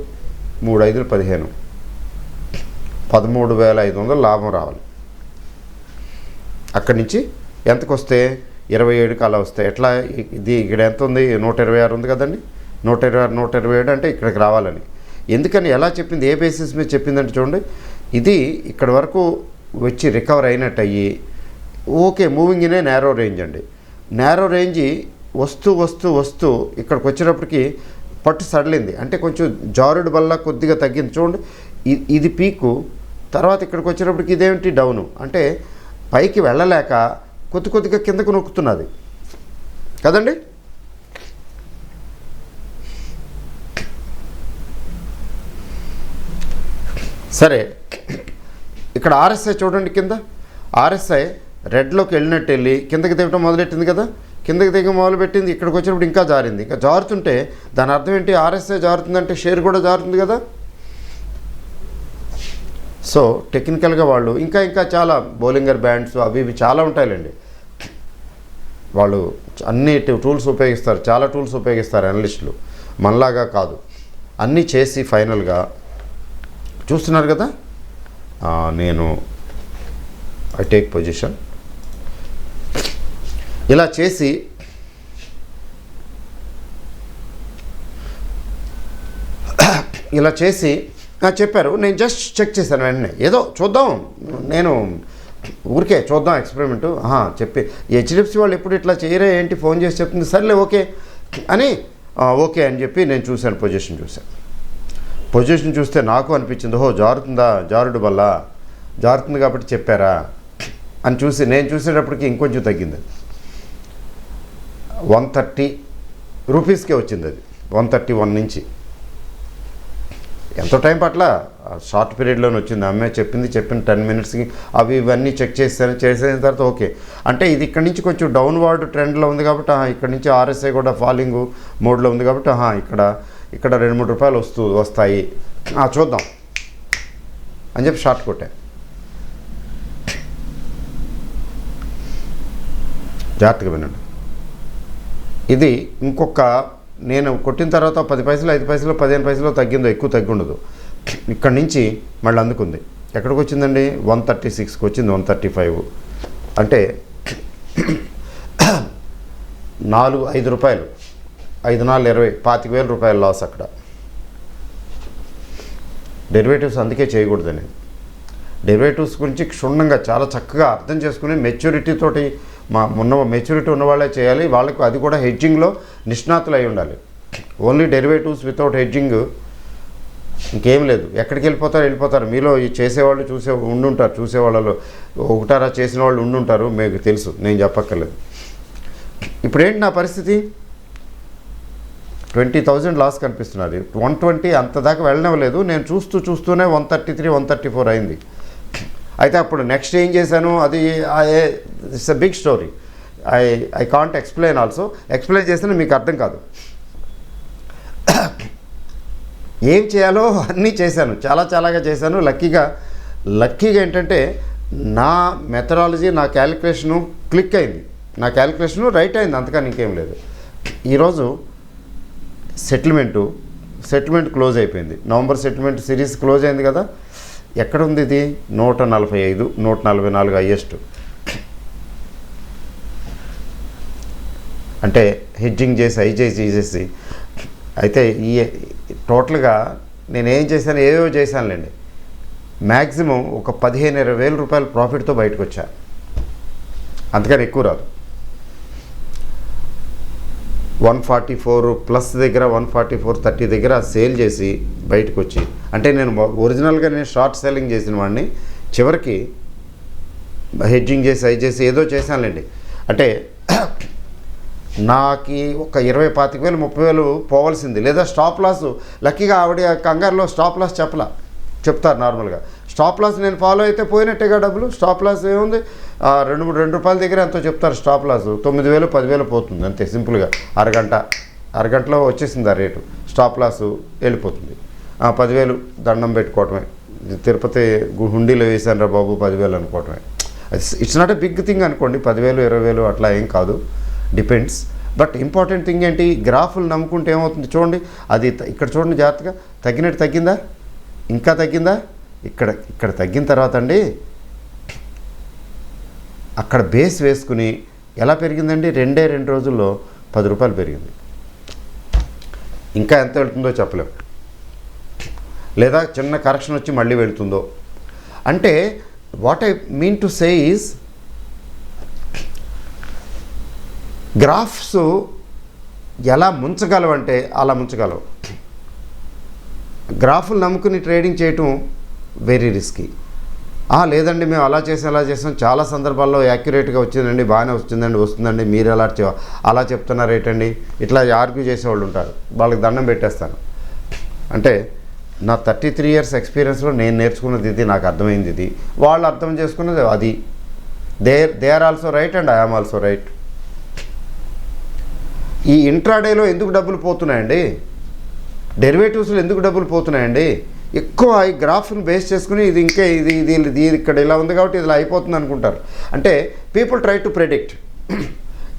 3×5 15, 13,500 లాభం రావాలి. అక్కడి నుంచి ఎంతకు వస్తే 27కి అలా వస్తాయి. ఎట్లా? ఇది ఇక్కడ ఎంత ఉంది? 126 ఉంది కదండి. 126, 127 అంటే ఇక్కడికి రావాలని. ఎందుకని ఎలా చెప్పింది, ఏ బేసిస్ మీద చెప్పిందంటే చూడండి, ఇది ఇక్కడ వరకు వచ్చి రికవర్ అయినట్టు అయ్యి, okay, moving in a narrow range అండి. నేరో రేంజ్ వస్తూ ఇక్కడికి వచ్చేటప్పటికి పట్టు సడలింది, అంటే కొంచెం జారుడు వల్ల కొద్దిగా తగ్గింది చూడండి. ఇది పీకు, తర్వాత ఇక్కడికి వచ్చేటప్పటికి ఇదేమిటి డౌను, అంటే పైకి వెళ్ళలేక కొద్దిగా కిందకు నొక్కుతున్నది కదండి. సరే, ఇక్కడ RSI చూడండి కింద. RSI రెడ్లోకి వెళ్ళి కిందకి దిగటం మొదలెట్టింది కదా. కిందకి దిగ మొదలుపెట్టింది, ఇక్కడికి వచ్చినప్పుడు ఇంకా జారింది. ఇంకా జారుతుంటే దాని అర్థం ఏంటి? RSI జారుతుందంటే షేర్ కూడా జారుతుంది కదా. సో టెక్నికల్గా వాళ్ళు ఇంకా చాలా బౌలింగర్ బ్యాండ్స్ అవి ఇవి చాలా ఉంటాయిలేండి. వాళ్ళు అన్ని టూల్స్ ఉపయోగిస్తారు, చాలా టూల్స్ ఉపయోగిస్తారు అనలిస్టులు, మనలాగా కాదు. అన్నీ చేసి ఫైనల్గా చూస్తున్నారు కదా, నేను ఐ టేక్ పొజిషన్ ఇలా చేసి చెప్పారు. నేను జస్ట్ చెక్ చేశాను వెంటనే, ఏదో చూద్దాం, నేను ఊరికే చూద్దాం ఎక్స్పెరిమెంటు చెప్పి హెచ్డిఎఫ్సి వాళ్ళు ఎప్పుడు ఇట్లా చేయరే ఏంటి, ఫోన్ చేసి చెప్తుంది, సర్లే ఓకే అని ఓకే అని చెప్పి నేను చూశాను, పొజిషన్ చూస్తే నాకు అనిపించింది, జారుడు వల్ల జారుతుంది కాబట్టి చెప్పారా అని చూసి నేను చూసేటప్పటికి ఇంకొంచెం తగ్గింది. 130 రూపీస్కే వచ్చింది, అది 131 నుంచి. ఎంతో టైం పట్ల షార్ట్ పీరియడ్లోనే వచ్చింది. అమ్మాయి చెప్పిన 10 మినిట్స్కి ఇవన్నీ చెక్ చేసిన తర్వాత ఓకే అంటే ఇది ఇక్కడ నుంచి కొంచెం డౌన్వర్డ్ ట్రెండ్లో ఉంది కాబట్టి ఇక్కడ నుంచి ఆర్ఎస్ఐ కూడా ఫాలింగ్ మోడ్లో ఉంది కాబట్టి ఇక్కడ 2-3 రూపాయలు వస్తాయి చూద్దాం అని చెప్పి షార్ట్ కొట్టా. జాగ్రత్తగా వినండి, ఇది ఇంకొక నేను కొట్టిన తర్వాత 10 పైసలు 5 పైసలు 15 పైసలు తగ్గిందో, ఎక్కువ తగ్గి ఉండదు. ఇక్కడ నుంచి మళ్ళీ అందుకుంది. ఎక్కడికి వచ్చిందండి? 136కి వచ్చింది, 135 అంటే 5 రూపాయలు, 5×4 = 25,000 రూపాయల లాస్ అక్కడ. డెరివేటివ్స్ అందుకే చేయకూడదని, డెరివేటివ్స్ గురించి క్షుణ్ణంగా చాలా చక్కగా అర్థం చేసుకుని మెచ్యూరిటీతోటి మెచ్యూరిటీ ఉన్న వాళ్ళే చేయాలి. వాళ్ళకు అది కూడా హెడ్జింగ్లో నిష్ణాతులు అయి ఉండాలి. ఓన్లీ డెరివేటివ్స్ వితౌట్ హెడ్జింగ్ ఇంకేం లేదు. ఎక్కడికి వెళ్ళిపోతారు. మీలో ఈ చేసేవాళ్ళు ఉండుంటారు, చూసేవాళ్ళలో ఒకటారా చేసిన వాళ్ళు ఉండుంటారు, మీకు తెలుసు, నేను చెప్పక్కర్లేదు. ఇప్పుడేంటి నా పరిస్థితి? 20,000 లాస్ కనిపిస్తున్నది. 120 అంత దాకా వెళ్ళనివ్వలేదు. నేను చూస్తూనే 133, 134 అయింది. అయితే అప్పుడు నెక్స్ట్ ఏం చేశాను, అది it's a big story. I can't explain also. Explain చేస్తే మీకు అర్థం కాదు. ఏం చేయాలో అన్నీ చేశాను, చాలాగా చేశాను. లక్కీగా ఏంటంటే నా మెథడాలజీ, నా క్యాలిక్యులేషను క్లిక్ అయింది, నా క్యాలిక్యులేషను రైట్ అయింది, అంతకని ఇంకేం లేదు. ఈరోజు సెటిల్మెంట్ క్లోజ్ అయిపోయింది. నవంబర్ సెటిల్మెంట్ సిరీస్ క్లోజ్ అయింది కదా. ఎక్కడ ఉంది ఇది? 145, 144 హైయెస్ట్. అంటే హెడ్జింగ్ చేసి అయితే ఈ టోటల్గా నేనేం చేశాను, ఏవో చేశానులేండి. మ్యాక్సిమం ఒక 15-20 రూపాయల ప్రాఫిట్తో బయటకు వచ్చా, అంతకని ఎక్కువ రాదు. 144 ప్లస్ దగ్గర 144.30 దగ్గర సేల్ చేసి బయటకు వచ్చి, అంటే నేను ఒరిజినల్గా షార్ట్ సెల్లింగ్ చేసిన వాడిని చివరికి హెడ్జింగ్ చేసి ఏదో చేశానులేండి. అంటే నాకు ఒక 20-25,000 30,000 పోవాల్సింది. లేదా స్టాప్ లాస్, లక్కీగా ఆవిడ కంగారులో స్టాప్ లాస్ చెప్తారు నార్మల్గా. స్టాప్ లాస్ నేను ఫాలో అయితే పోయినట్టేగా డబ్బులు. స్టాప్ లాస్ ఏముంది, 2 రూపాయల దగ్గర ఎంతో చెప్తారు స్టాప్ లాస్. 9,000 10,000 పోతుంది అంతే, సింపుల్గా. అరగంటలో వచ్చేసింది ఆ రేటు. స్టాప్ లాస్ వెళ్ళిపోతుంది. 10,000 దండం పెట్టుకోవటమే. తిరుపతి హుండీలో వేసాను రా బాబు 10,000 అనుకోవటమే. It's not a big thing అనుకోండి. 10,000 20,000 అట్లా ఏం కాదు, డిపెండ్స్. బట్ ఇంపార్టెంట్ థింగ్ ఏంటి, గ్రాఫులు నమ్ముకుంటే ఏమవుతుంది చూడండి. అది ఇక్కడ చూడండి జాగ్రత్తగా, తగ్గిందా, ఇంకా తగ్గిందా. ఇక్కడ తగ్గిన తర్వాత అండి, అక్కడ బేస్ వేసుకుని ఎలా పెరిగిందండి, 2 రోజుల్లో 10 రూపాయలు పెరిగింది. ఇంకా ఎంత వెళ్తుందో చెప్పలేం. లేదా చిన్న కరెక్షన్ వచ్చి మళ్ళీ వెళ్తుందో. అంటే what I mean to say is, graphs ఎలా ముంచగలవంటే అలా ముంచగలవు. గ్రాఫులు నమ్ముకుని ట్రేడింగ్ చేయటం వెరీ రిస్కీ. లేదండి మేము అలా చేసాం, చాలా సందర్భాల్లో యాక్యురేట్గా వచ్చిందండి, బాగానే వస్తుందండి, మీరు అలా చెప్తున్నారు ఏంటండి, ఇట్లా ఆర్గ్యూ చేసేవాళ్ళు ఉంటారు. వాళ్ళకి దండం పెట్టేస్తాను. అంటే నా 33 years ఎక్స్పీరియన్స్లో నేను నేర్చుకున్నది ఇది, నాకు అర్థమైంది ఇది, వాళ్ళు అర్థం చేసుకున్నది అది. They are also right and I am also right. ఈ ఇంట్రాడేలో ఎందుకు డబ్బులు పోతున్నాయండి, డెరివేటివ్స్లో ఎందుకు డబ్బులు పోతున్నాయండి? ఎక్కువ ఈ గ్రాఫ్ను బేస్ చేసుకుని ఇది ఇక్కడ ఇలా ఉంది కాబట్టి ఇలా అయిపోతుంది అనుకుంటారు. అంటే పీపుల్ ట్రై టు ప్రెడిక్ట్.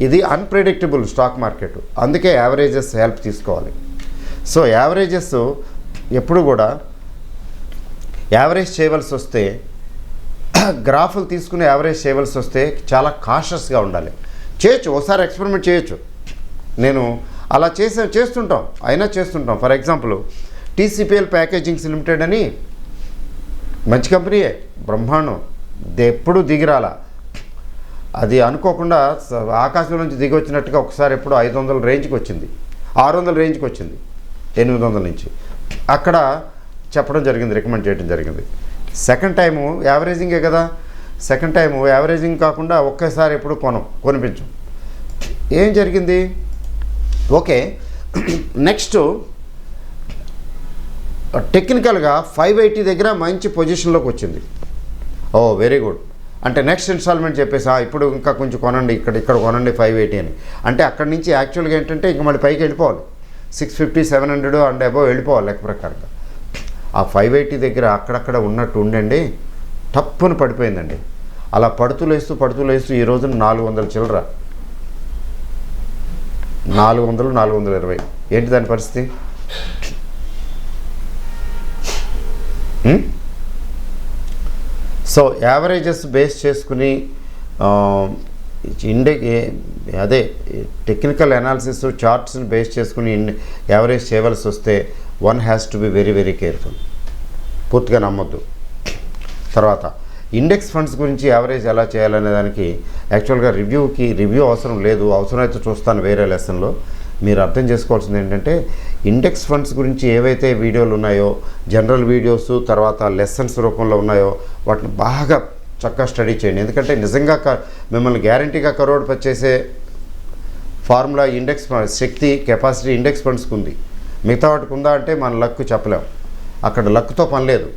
ఇది అన్ప్రెడిక్టబుల్ స్టాక్ మార్కెట్, అందుకే యావరేజెస్ హెల్ప్ తీసుకోవాలి. సో యావరేజెస్ ఎప్పుడు కూడా యావరేజ్ చేయవలసి వస్తే గ్రాఫ్లు తీసుకుని యావరేజ్ చేయవలసి వస్తే చాలా కాషస్గా ఉండాలి. చేయొచ్చు, ఒకసారి ఎక్స్పెరిమెంట్ చేయొచ్చు. నేను అలా చేస్తుంటాం. ఫర్ ఎగ్జాంపుల్ TCPL ప్యాకేజింగ్స్ లిమిటెడ్ అని మంచి కంపెనీయే, బ్రహ్మాండం, ఎప్పుడు దిగిరాల. అది అనుకోకుండా ఆకాశం నుంచి దిగి వచ్చినట్టుగా ఒకసారి ఎప్పుడు 500 రేంజ్కి వచ్చింది, 600 రేంజ్కి వచ్చింది, 800 నుంచి అక్కడ చెప్పడం జరిగింది, రికమెండ్ చేయడం జరిగింది. సెకండ్ టైము యావరేజింగే కదా, సెకండ్ టైము యావరేజింగ్ కాకుండా ఒకేసారి ఎప్పుడు కొనిపించం. ఏం జరిగింది? ఓకే, నెక్స్ట్ టెక్నికల్గా 580 దగ్గర మంచి పొజిషన్లోకి వచ్చింది. ఓ వెరీ గుడ్. అంటే నెక్స్ట్ ఇన్స్టాల్మెంట్ చెప్పేసి ఇప్పుడు ఇంకా కొంచెం కొనండి, ఇక్కడ కొనండి 580 అని. అంటే అక్కడి నుంచి యాక్చువల్గా ఏంటంటే ఇంక మళ్ళీ పైకి వెళ్ళిపోవాలి, 650, 700 అండ్ అబోవ్ వెళ్ళిపోవాలి లెక్క ప్రకారంగా. ఆ 580 దగ్గర అక్కడక్కడ ఉన్నట్టు ఉండండి, టప్పును పడిపోయిందండి. అలా పడుతూ లేస్తూ ఈ రోజున 400 చిల్లర, 400, 420. ఏంటి దాని పరిస్థితి? సో యావరేజెస్ బేస్ చేసుకుని అదే టెక్నికల్ అనాలిసిస్ చార్ట్స్ని బేస్ చేసుకుని యావరేజ్ చేయవలసి వస్తే one has to be very very careful. పూర్తిగా నమ్మొద్దు. తర్వాత ఇండెక్స్ ఫండ్స్ గురించి యావరేజ్ ఎలా చేయాలనే దానికి యాక్చువల్గా రివ్యూ అవసరం లేదు, అవసరమైతే చూస్తాను వేరే లెసన్లో. మీరు అర్థం చేసుకోవాల్సింది ఏంటంటే ఇండెక్స్ ఫండ్స్ గురించి ఏవైతే వీడియోలు ఉన్నాయో, జనరల్ వీడియోస్, తర్వాత లెసన్స్ రూపంలో ఉన్నాయో వాటిని బాగా చక్కగా స్టడీ చేయండి. ఎందుకంటే నిజంగా మిమ్మల్ని గ్యారంటీగా కరోడ్పతి చేసే ఫార్ములా ఇండెక్స్ శక్తి, కెపాసిటీ ఇండెక్స్ ఫండ్స్కి ఉంది. మిగతా వాటికి ఉందా అంటే మన లక్ చెప్పలేం. అక్కడ లక్తో పని లేదు,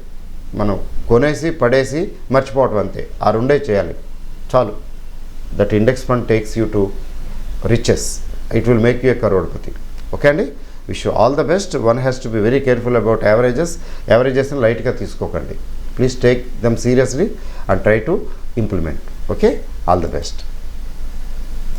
మనం కొనేసి పడేసి మర్చిపోవటం అంతే. ఆ రెండే చేయాలి చాలు. That index fund takes you to riches, it will make you a crorepati. Okay అండి, wish you all the best. One has to be very careful about యావరేజెస్ని లైట్గా తీసుకోకండి. Please take them seriously and try to implement. Okay, all the best.